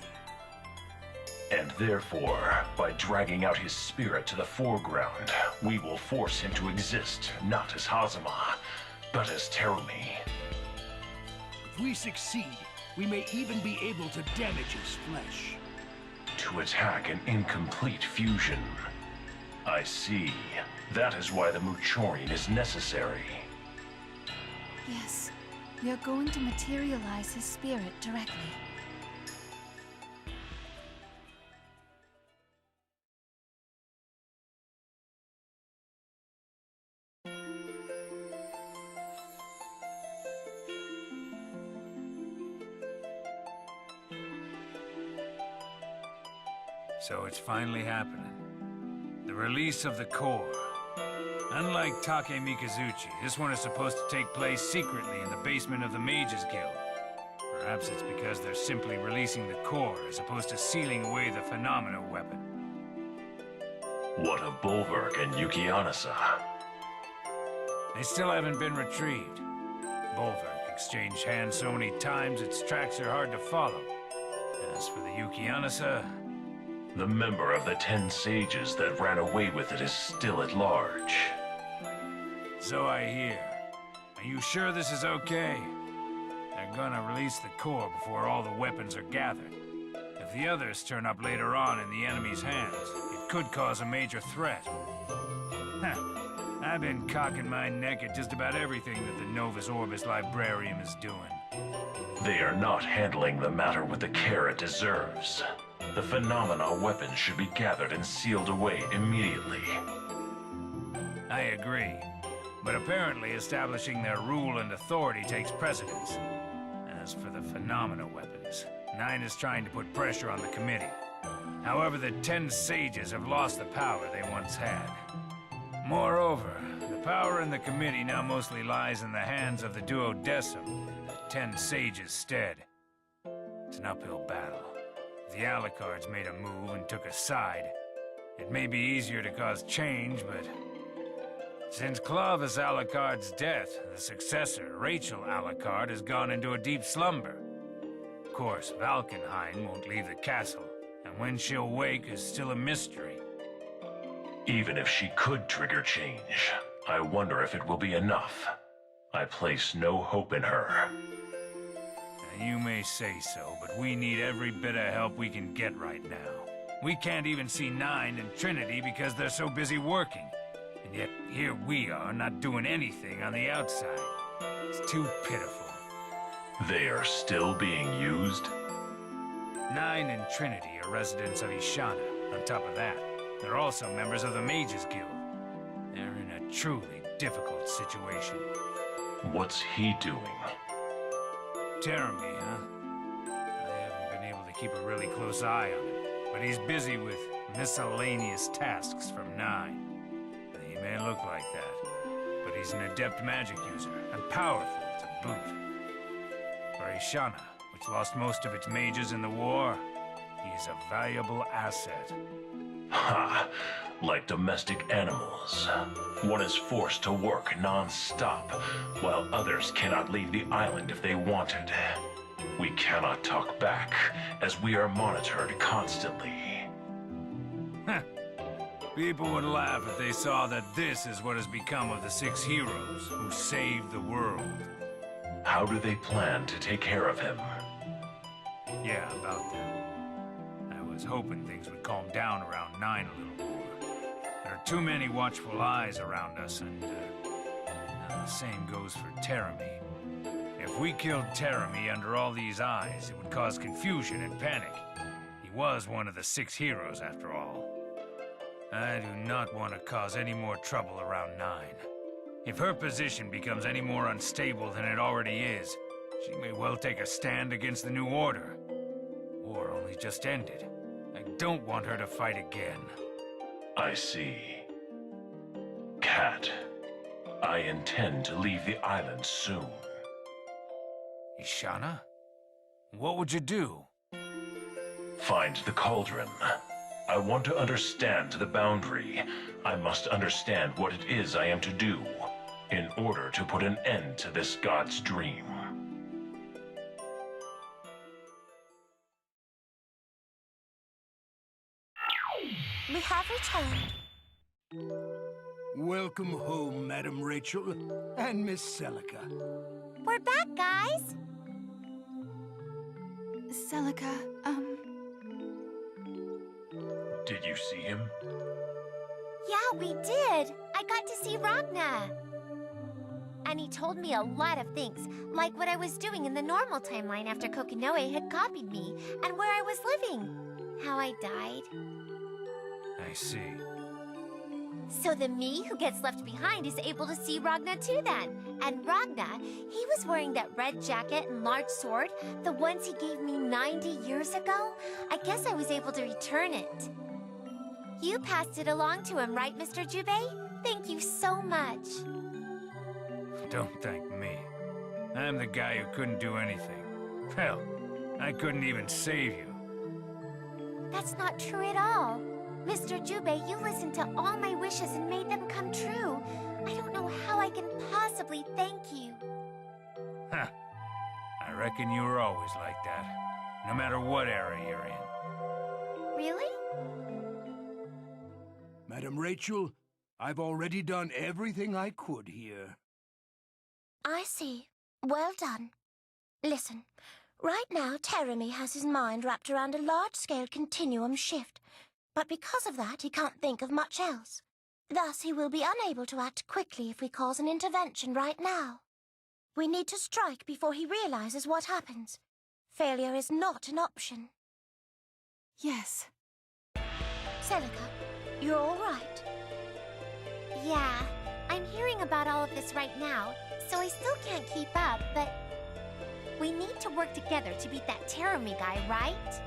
And therefore, by dragging out his spirit to the foreground, we will force him to exist, not as Hazama, but as Terumi. If we succeed, we may even be able to damage his flesh. To attack an incomplete fusion. I see. That is why the Muchorian is necessary. Yes, we are going to materialize his spirit directly. So it's finally happening. The release of the core. Unlike Take Mikazuchi, this one is supposed to take place secretly in the basement of the Mages Guild. Perhaps it's because they're simply releasing the core as opposed to sealing away the phenomena weapon. What of Bulwark and Yukianasa? They still haven't been retrieved. Bulwark exchanged hands so many times its tracks are hard to follow. As for the Yukianasa, the member of the 10 sages that ran away with it is still at large. So I hear. Are you sure this is okay? They're gonna release the core before all the weapons are gathered. If the others turn up later on in the enemy's hands, it could cause a major threat. I've been cocking my neck at just about everything that the Novus Orbis Librarium is doing. They are not handling the matter with the care it deserves. The phenomena weapons should be gathered and sealed away immediately. I agree. But apparently establishing their rule and authority takes precedence. As for the phenomena weapons, Nine is trying to put pressure on the committee. However, the 10 sages have lost the power they once had. Moreover, the power in the committee now mostly lies in the hands of the Duodecim, in the 10 sages' stead. It's an uphill battle. The Alucards made a move and took a side. It may be easier to cause change, but since Clovis Alucard's death, the successor, Rachel Alucard, has gone into a deep slumber. Of course, Valkenhayn won't leave the castle, and when she'll wake is still a mystery. Even if she could trigger change, I wonder if it will be enough. I place no hope in her. You may say so, but we need every bit of help we can get right now. We can't even see Nine and Trinity because they're so busy working. And yet, here we are, not doing anything on the outside. It's too pitiful. They are still being used? Nine and Trinity are residents of Ishana. On top of that, they're also members of the Mages Guild. They're in a truly difficult situation. What's he doing? Teremy, huh? I haven't been able to keep a really close eye on him, but he's busy with miscellaneous tasks from Nine. He may look like that, but he's an adept magic user, and powerful to boot. For Ishana, which lost most of its mages in the war, he is a valuable asset. Ha! Like domestic animals. One is forced to work non-stop, while others cannot leave the island if they wanted. We cannot talk back, as we are monitored constantly. People would laugh if they saw that this is what has become of the 6 heroes who saved the world. How do they plan to take care of him? Yeah, about that. I was hoping things would calm down around 9 a little more. There are too many watchful eyes around us, and The same goes for Teremy. If we killed Teremy under all these eyes, it would cause confusion and panic. He was one of the 6 heroes, after all. I do not want to cause any more trouble around 9. If her position becomes any more unstable than it already is, she may well take a stand against the New Order. Or only just ended. I don't want her to fight again. I see. Cat, I intend to leave the island soon. Ishana? What would you do? Find the cauldron. I want to understand the boundary. I must understand what it is I am to do in order to put an end to this god's dream. We have returned. Welcome home, Madam Rachel and Miss Celica. We're back, guys! Celica, Did you see him? Yeah, we did! I got to see Ragna! And he told me a lot of things, like what I was doing in the normal timeline after Kokonoe had copied me, and where I was living. How I died. I see. So the me who gets left behind is able to see Ragna too then. And Ragna, he was wearing that red jacket and large sword, the ones he gave me 90 years ago. I guess I was able to return it. You passed it along to him, right, Mr. Jubei? Thank you so much. Don't thank me. I'm the guy who couldn't do anything. Hell, I couldn't even save you. That's not true at all. Mr. Jubei, you listened to all my wishes and made them come true. I don't know how I can possibly thank you. Huh. I reckon you were always like that. No matter what era you're in. Really? Madam Rachel, I've already done everything I could here. I see. Well done. Listen, right now Teremy has his mind wrapped around a large-scale continuum shift. But because of that, he can't think of much else. Thus, he will be unable to act quickly if we cause an intervention right now. We need to strike before he realizes what happens. Failure is not an option. yes. Celica, you're all right. Yeah, I'm hearing about all of this right now, so I still can't keep up, but we need to work together to beat that Teremy guy, right?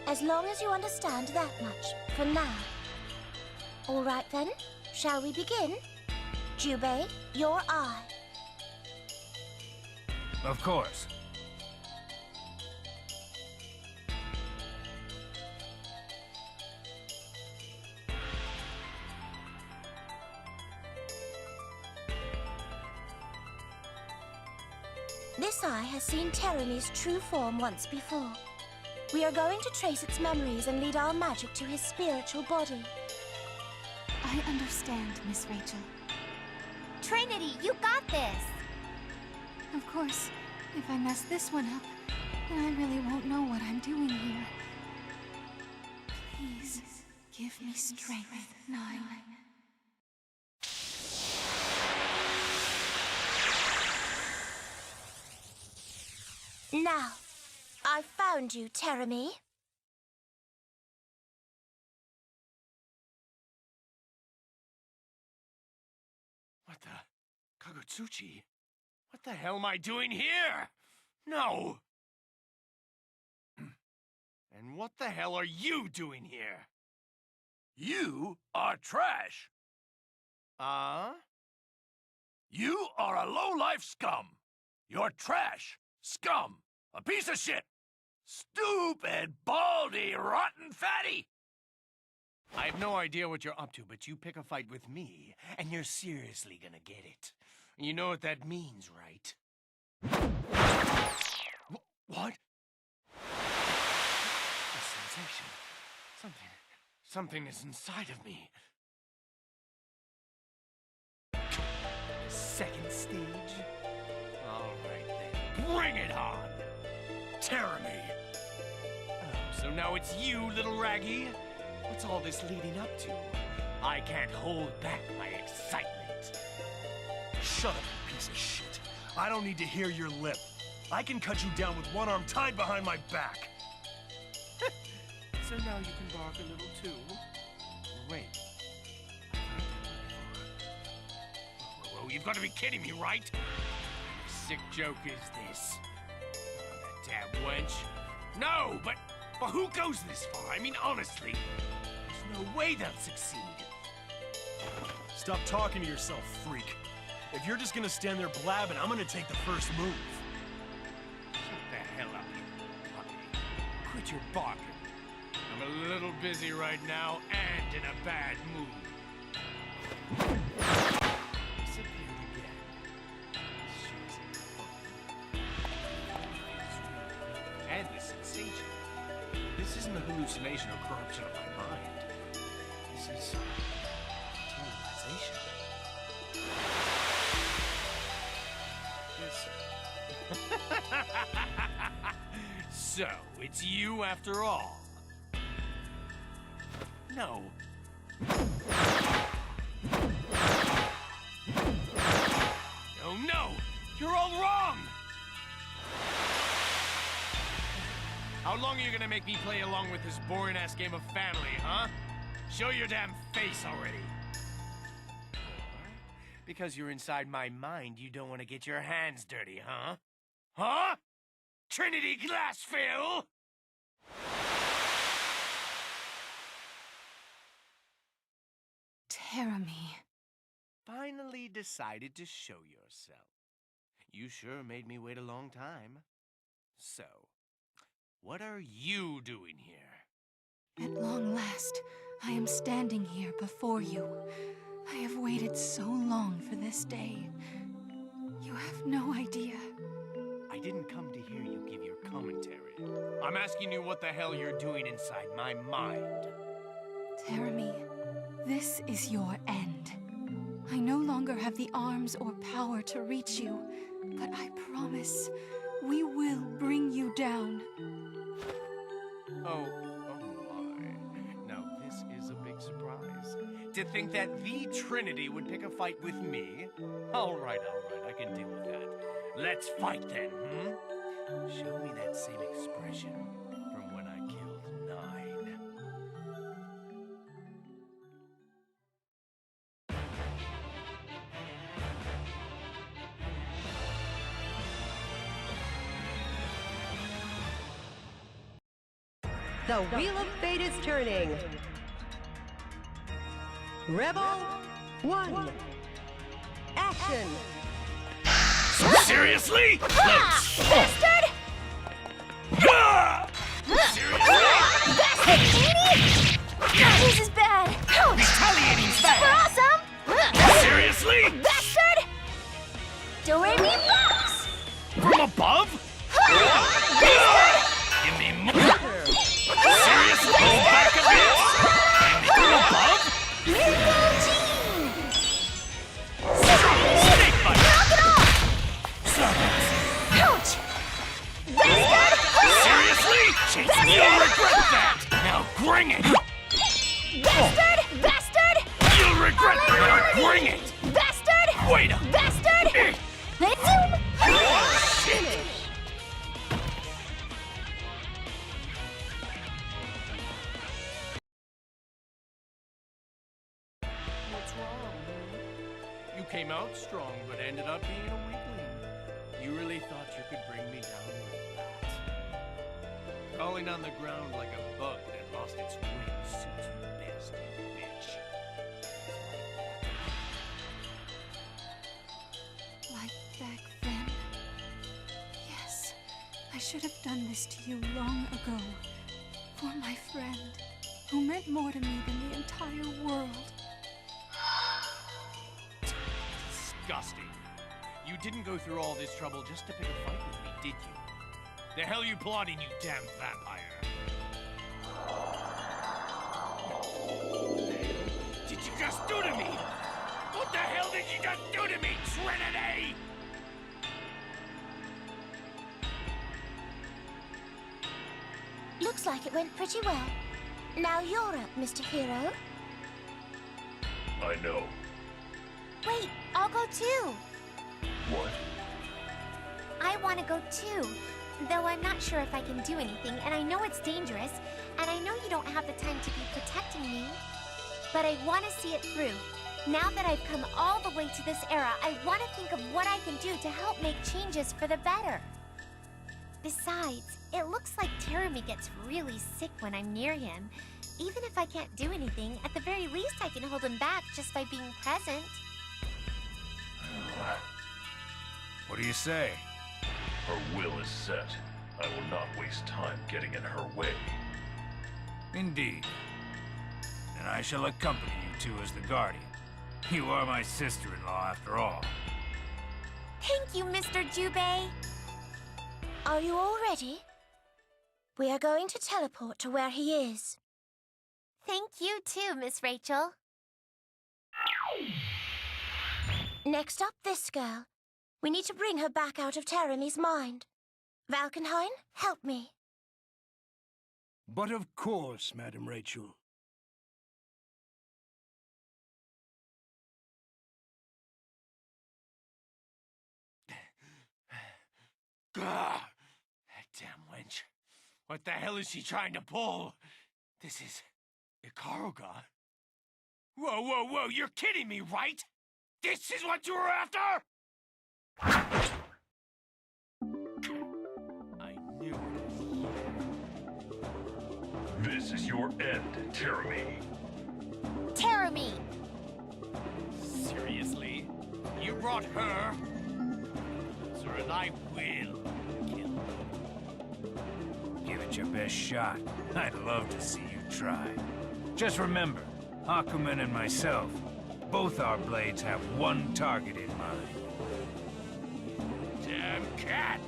As long as you understand that much, for now. All right then, shall we begin? Jubei, your eye. Of course. This eye has seen Teremy's true form once before. We are going to trace its memories and lead our magic to his spiritual body. I understand, Miss Rachel. Trinity, you got this! Of course, if I mess this one up, then I really won't know what I'm doing here. Please, give me strength, 9. Now, I found you, Teremy. What the? Kagutsuchi? What the hell am I doing here? No! And what the hell are you doing here? You are trash. You are a low-life scum. You're trash, scum, a piece of shit. Stupid, baldy, rotten fatty! I have no idea what you're up to, but you pick a fight with me, and you're seriously gonna get it. You know what that means, right? What? A sensation. Something is inside of me. Second stage? All right then, bring it on! Teremy! Oh, so now it's you, little Raggy? What's all this leading up to? I can't hold back my excitement. Shut up, you piece of shit. I don't need to hear your lip. I can cut you down with one arm tied behind my back. So now you can bark a little too. Wait. Whoa, you've got to be kidding me, right? What kind of sick joke is this? Oh, that damn wench. No, but who goes this far? I mean, honestly, there's no way they'll succeed. Stop talking to yourself, freak. If you're just gonna stand there blabbing, I'm gonna take the first move. Shut the hell up, you puppy. Quit your barking. I'm a little busy right now and in a bad mood. Disappeared again. This sure isn't fun. And the sensation. This isn't a hallucination or corruption of my mind. This is materialization. So, it's you after all. No. No, you're all wrong! How long are you gonna make me play along with this boring-ass game of family, huh? Show your damn face already. Because you're inside my mind, you don't want to get your hands dirty, huh? Huh? Trinity Glassfill? Jeremy. Finally decided to show yourself. You sure made me wait a long time. So, what are you doing here? At long last, I am standing here before you. I have waited so long for this day. You have no idea. I didn't come to hear you give your commentary. I'm asking you what the hell you're doing inside my mind. Jeremy, this is your end. I no longer have the arms or power to reach you, but I promise we will bring you down. Oh my. Now this is a big surprise. To think that the Trinity would pick a fight with me? All right, I can deal with that. Let's fight then, Show me that same expression from when I killed 9. The Wheel of Fate is turning. Rebel 1. Action! Seriously? Bastard! Bastard, idiot! This is bad. Ouch! Retaliating's Super bad. awesome! Seriously? Bastard! Do-re-mi box! From above? Bastard! Give me more. Seriously? Go back a bit. From above? Snake bite. Knock it off! Ouch! Bastard! Seriously? You'll regret that. Now bring it. Bastard! Bastard! You'll regret that. Now bring it. Bastard! Wait a Bastard! Let's zoom! shit. What's wrong? You came out strong, but ended up being a weakling. You really thought you could bring me down with that. Crawling on the ground like a bug that lost its wings suits you best, you bitch. Like back then? Yes, I should have done this to you long ago. For my friend, who meant more to me than the entire world. Disgusting. You didn't go through all this trouble just to pick a fight with me, did you? The hell you plotting, you damn vampire? What the hell did you just do to me? What the hell did you just do to me, Trinity? Looks like it went pretty well. Now you're up, Mr. Hero. I know. Wait, I'll go too. What? I want to go too. Though I'm not sure if I can do anything, and I know it's dangerous, and I know you don't have the time to be protecting me. But I want to see it through. Now that I've come all the way to this era, I want to think of what I can do to help make changes for the better. Besides, it looks like Terumi gets really sick when I'm near him. Even if I can't do anything, at the very least I can hold him back just by being present. What do you say? Her will is set. I will not waste time getting in her way. Indeed. And I shall accompany you two as the guardian. You are my sister-in-law, after all. Thank you, Mr. Jubei. Are you all ready? We are going to teleport to where he is. Thank you too, Miss Rachel. Next up, this girl. We need to bring her back out of Terumi's mind. Valkenhayn, help me. But of course, Madam Rachel. Gah! That damn wench. What the hell is she trying to pull? This is Ikaruga. Whoa, whoa, whoa, you're kidding me, right? This is what you were after? I knew it. This is your end, Terumi. Terumi! Seriously? You brought her? Sir, and I will kill her. Give it your best shot. I'd love to see you try. Just remember, Hakumen and myself, both our blades have one target in mind. Damn cat!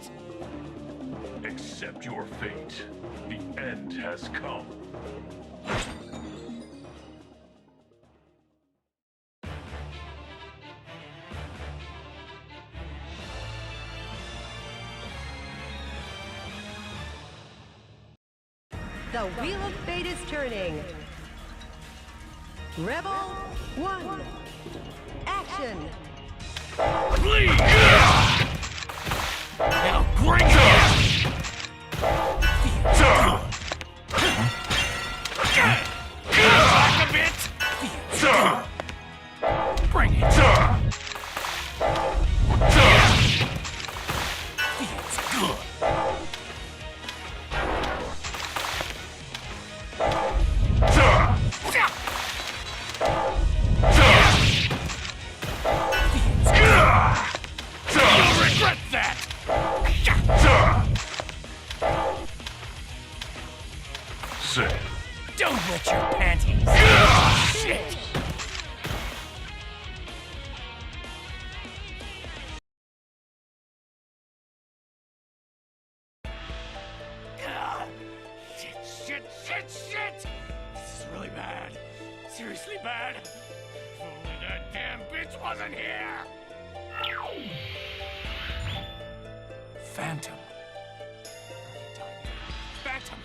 Accept your fate. The end has come. The Wheel of Fate is turning. Rebel 1. Action! Please! Now bring it! Back a bit! Bring it! Feels good! You'll regret that! Say. Don't wet your panties! Shit! Shit, shit, shit, shit! This is really bad. Seriously bad. If only that damn bitch wasn't here! Phantom. Phantom,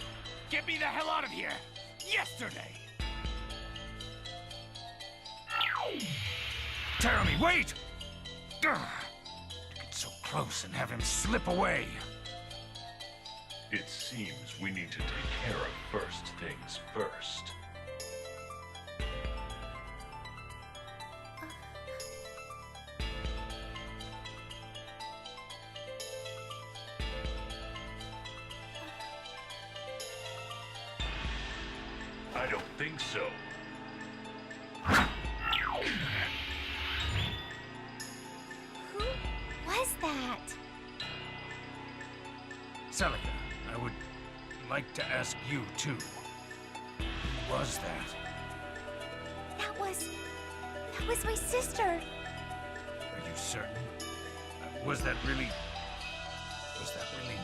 get me the hell out of here! Yesterday! Terumi, wait! Get so close and have him slip away. It seems we need to take care of first things first. I don't think so. Who was that? Celica, I would like to ask you, too. Who was that? That was my sister. Are you certain? Was that really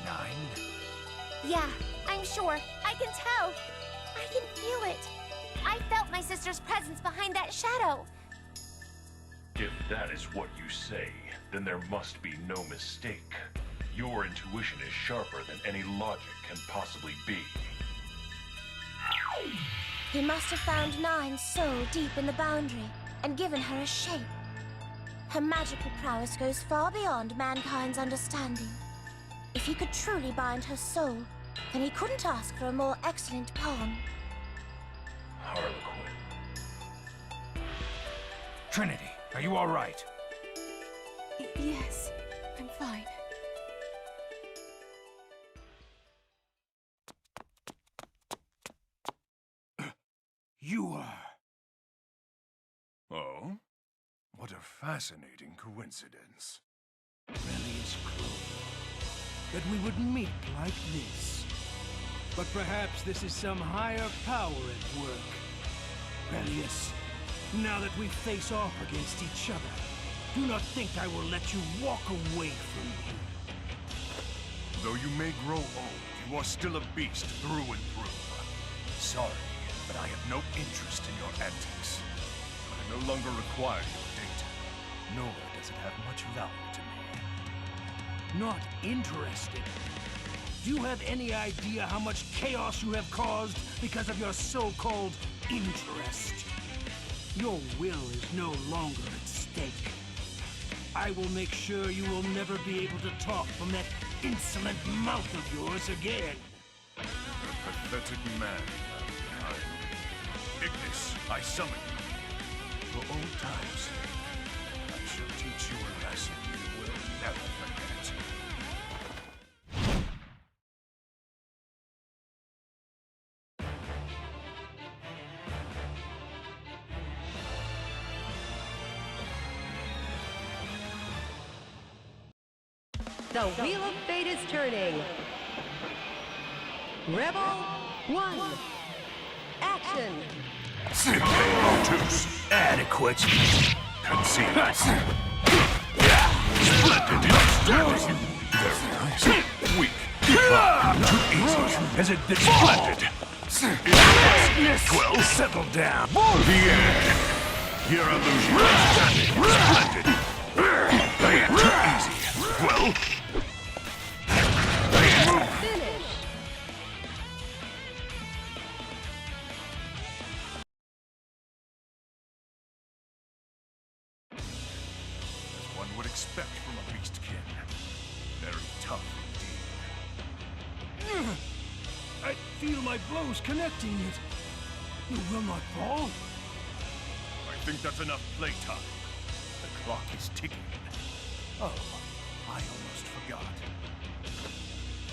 Nine? Yeah, I'm sure. I can tell. I can feel it. I felt my sister's presence behind that shadow. If that is what you say, then there must be no mistake. Your intuition is sharper than any logic can possibly be. He must have found Nine so deep in the boundary and given her a shape. Her magical prowess goes far beyond mankind's understanding. If he could truly bind her soul, then he couldn't ask for a more excellent pawn. Harlequin. Trinity, are you all right? Yes, I'm fine. You are... Oh? What a fascinating coincidence. Relius clue that we would meet like this. But perhaps this is some higher power at work. Relius, now that we face off against each other, do not think I will let you walk away from me. Though you may grow old, you are still a beast through and through. Sorry, but I have no interest in your antics. I no longer require your data, nor does it have much value to me. Not interested? Do you have any idea how much chaos you have caused because of your so-called interest? Your will is no longer at stake. I will make sure you will never be able to talk from that insolent mouth of yours again. A pathetic man. Ignis, I summon you. For old time's sake, I shall teach you a lesson you will never forget. The Wheel of Fate is turning. Rebel 1. Action. Obtuse. Adequate. Concealed. Splendid. Outstanding. Very nice. Weak. Too easy. Has it been splendid? Well, settle down. The end. Your illusion. Outstanding. Splendid. Too easy. Well... expect from a beastkin. Very tough indeed. I feel my blows connecting it. You will not fall. I think that's enough playtime. The clock is ticking. Oh, I almost forgot.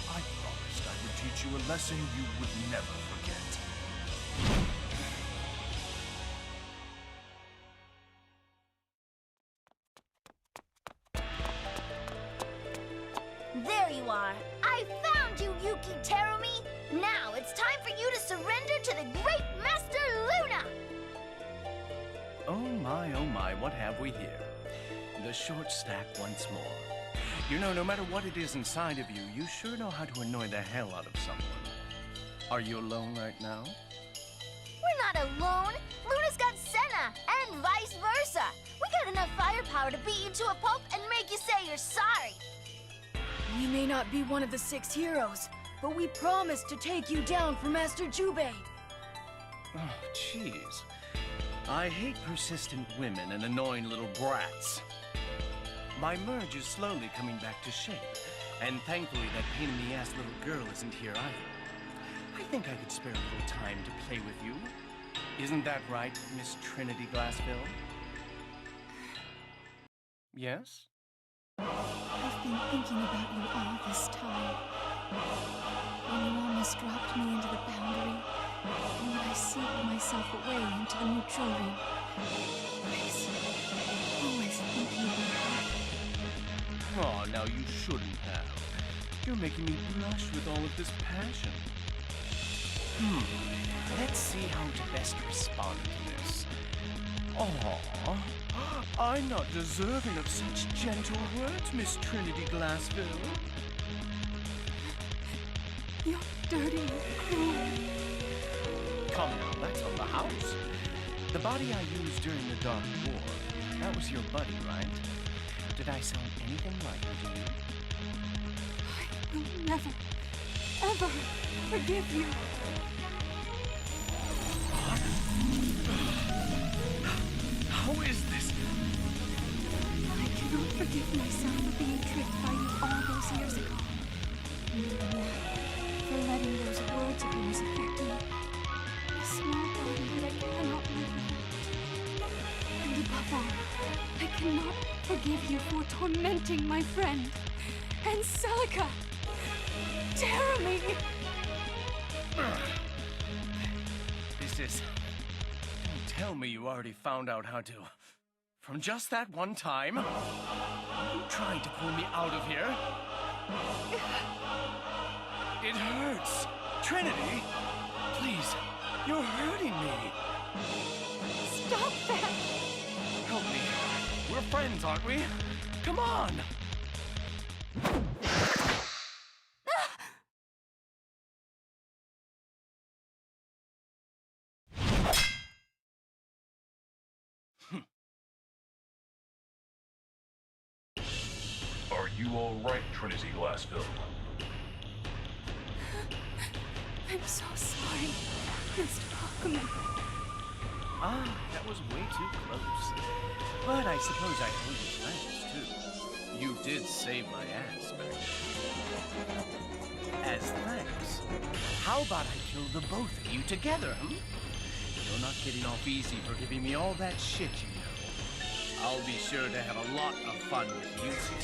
I promised I would teach you a lesson you would never forget. There you are. I found you, Yuki Terumi. Now it's time for you to surrender to the great Master Luna. Oh my, what have we here? The short stack once more. You know, no matter what it is inside of you, you sure know how to annoy the hell out of someone. Are you alone right now? We're not alone. Luna's got Senna, and vice versa. We got enough firepower to beat you to a pulp and make you say you're sorry. We may not be one of the 6 heroes, but we promise to take you down for Master Jubei. Oh, jeez. I hate persistent women and annoying little brats. My merge is slowly coming back to shape, and thankfully that pain-in-the-ass little girl isn't here either. I think I could spare a little time to play with you. Isn't that right, Miss Trinity Glassville? Yes? I've been thinking about you all this time. When you almost dropped me into the boundary, and when I sealed myself away into the neutral ring. Always thinking about you. Oh, now you shouldn't have. You're making me blush with all of this passion. Let's see how to best respond to this. Aww. I'm not deserving of such gentle words, Miss Trinity Glassville. You're dirty and cruel. Come now, that's on the house. The body I used during the Dark War, that was your buddy, right? Did I sound anything like him to you? I will never, ever forgive you. How is this? forgive myself for being tricked by you all those years ago. For letting those words of yours affect me. A small body that I cannot live without. And above all, I cannot forgive you for tormenting my friend. And Celica! Jeremy! This is... Don't tell me you already found out how to... From just that one time? Are you trying to pull me out of here? It hurts! Trinity! Please, you're hurting me! Stop that! Help me. We're friends, aren't we? Come on! Are you all right, Trinity Glassville? I'm so sorry, Mr. Hawkman. Ah, that was way too close. But I suppose I owe you thanks, too. You did save my ass back then. As thanks, how about I kill the both of you together, hmm? You're not getting off easy for giving me all that shit, you know. I'll be sure to have a lot of fun with you two.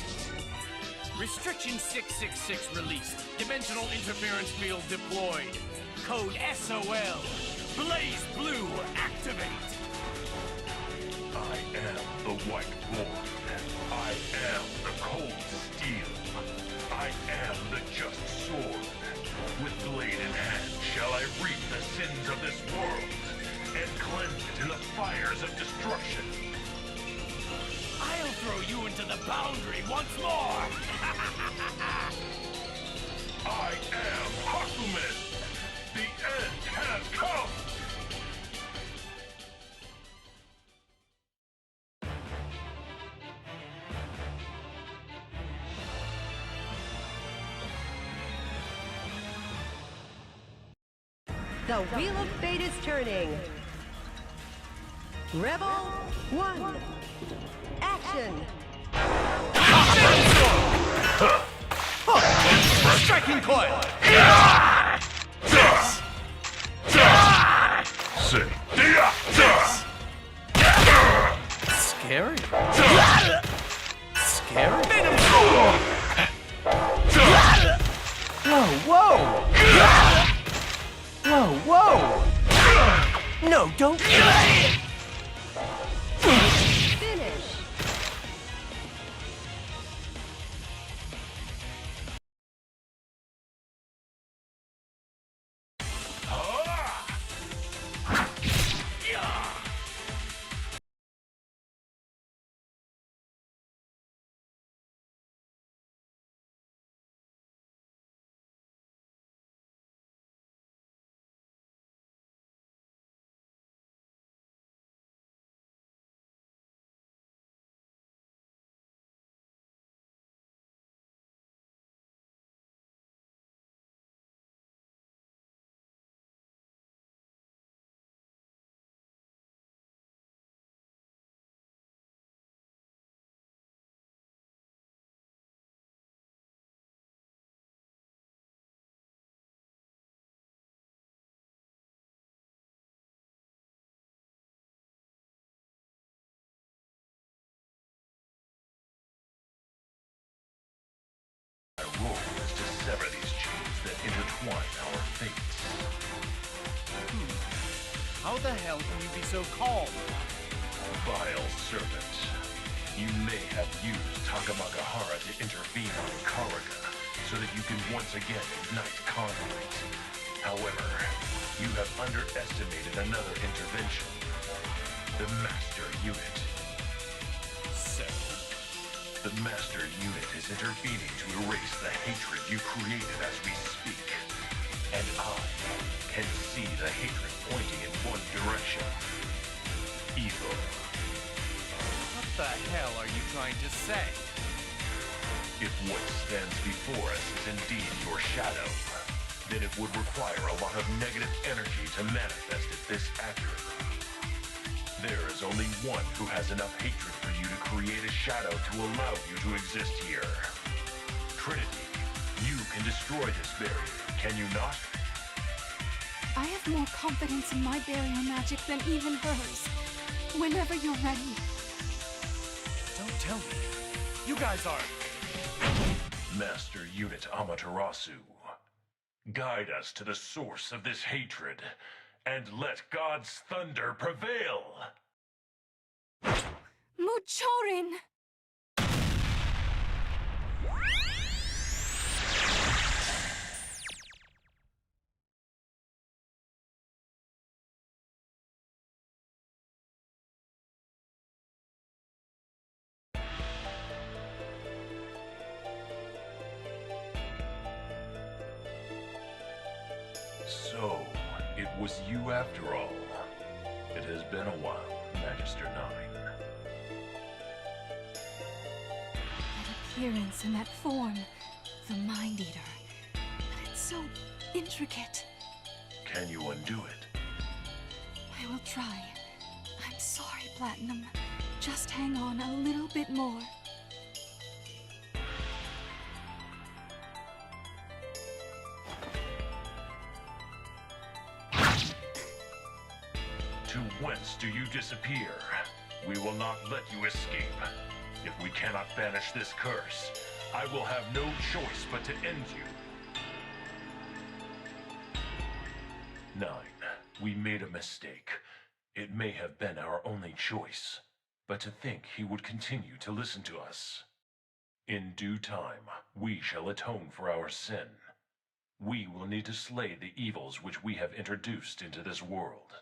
Restriction 666 released. Dimensional interference field deployed. Code SOL. BlazBlue activate. I am the White Lord. I am the cold steel. I am the just sword. With blade in hand shall I reap the sins of this world and cleanse it in the fires of destruction. I'll throw you into the boundary once more! I am Hakumen! The end has come! The Wheel of Fate is turning. Rebel 1. Action! Striking coil! Scary? Scary? Whoa! No, don't... Finish! My role is to sever these chains that intertwine our fates. How the hell can you be so calm? Vile serpent. You may have used Takamagahara to intervene on Karaga, so that you can once again ignite conflict. However, you have underestimated another intervention. The Master Unit. So? The Master Unit is intervening to erase the hatred you created as we speak. And I can see the hatred pointing in one direction. Evil. What the hell are you trying to say? If what stands before us is indeed your shadow, then it would require a lot of negative energy to manifest it this accurately. There is only one who has enough hatred for you to create a shadow to allow you to exist here. Trinity, you can destroy this barrier, can you not? I have more confidence in my barrier magic than even hers. Whenever you're ready. Don't tell me. You guys are... Master Unit Amaterasu, guide us to the source of this hatred, and let God's thunder prevail! Muchorin! So, it was you after all. It has been a while, Magister 9. That appearance and that form, the Mind Eater. But it's so intricate. Can you undo it? I will try. I'm sorry, Platinum. Just hang on a little bit more. To whence do you disappear? We will not let you escape. If we cannot banish this curse, I will have no choice but to end you. 9. We made a mistake. It may have been our only choice. But to think he would continue to listen to us. In due time, we shall atone for our sin. We will need to slay the evils which we have introduced into this world.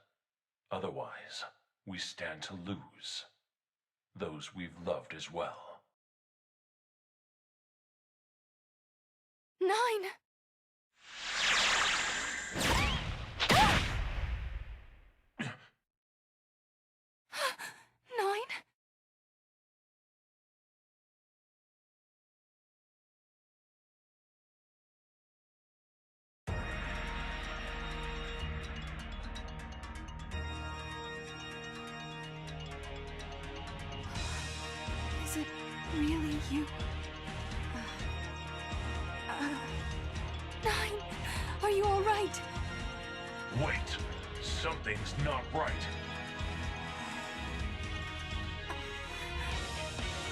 Otherwise, we stand to lose those we've loved as well. 9! 9? Is it really you? 9! Are you all right? Wait! Something's not right.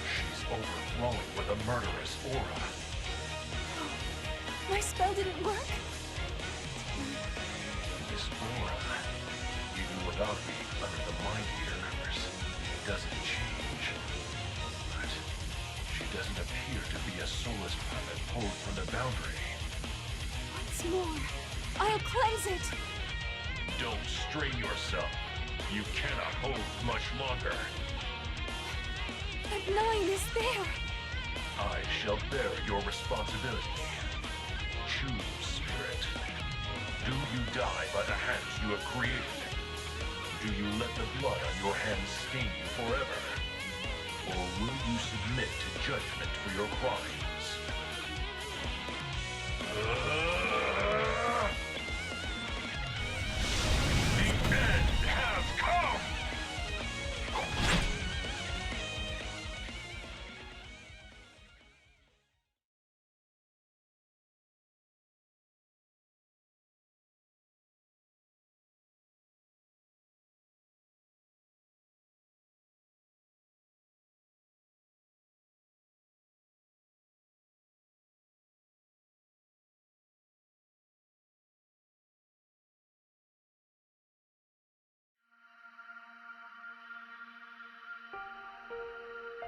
She's overflowing with a murderous aura. My spell didn't work? This aura, even without being under the Mind Eater curse, doesn't change. But she doesn't appear to be a soulless puppet pulled from the boundary. Once more, I'll cleanse it! Don't strain yourself. You cannot hold much longer. That 9 is there! I shall bear your responsibility. Choose, Spirit. Do you die by the hands you have created? Do you let the blood on your hands stain you forever? Or will you submit to judgment for your crimes?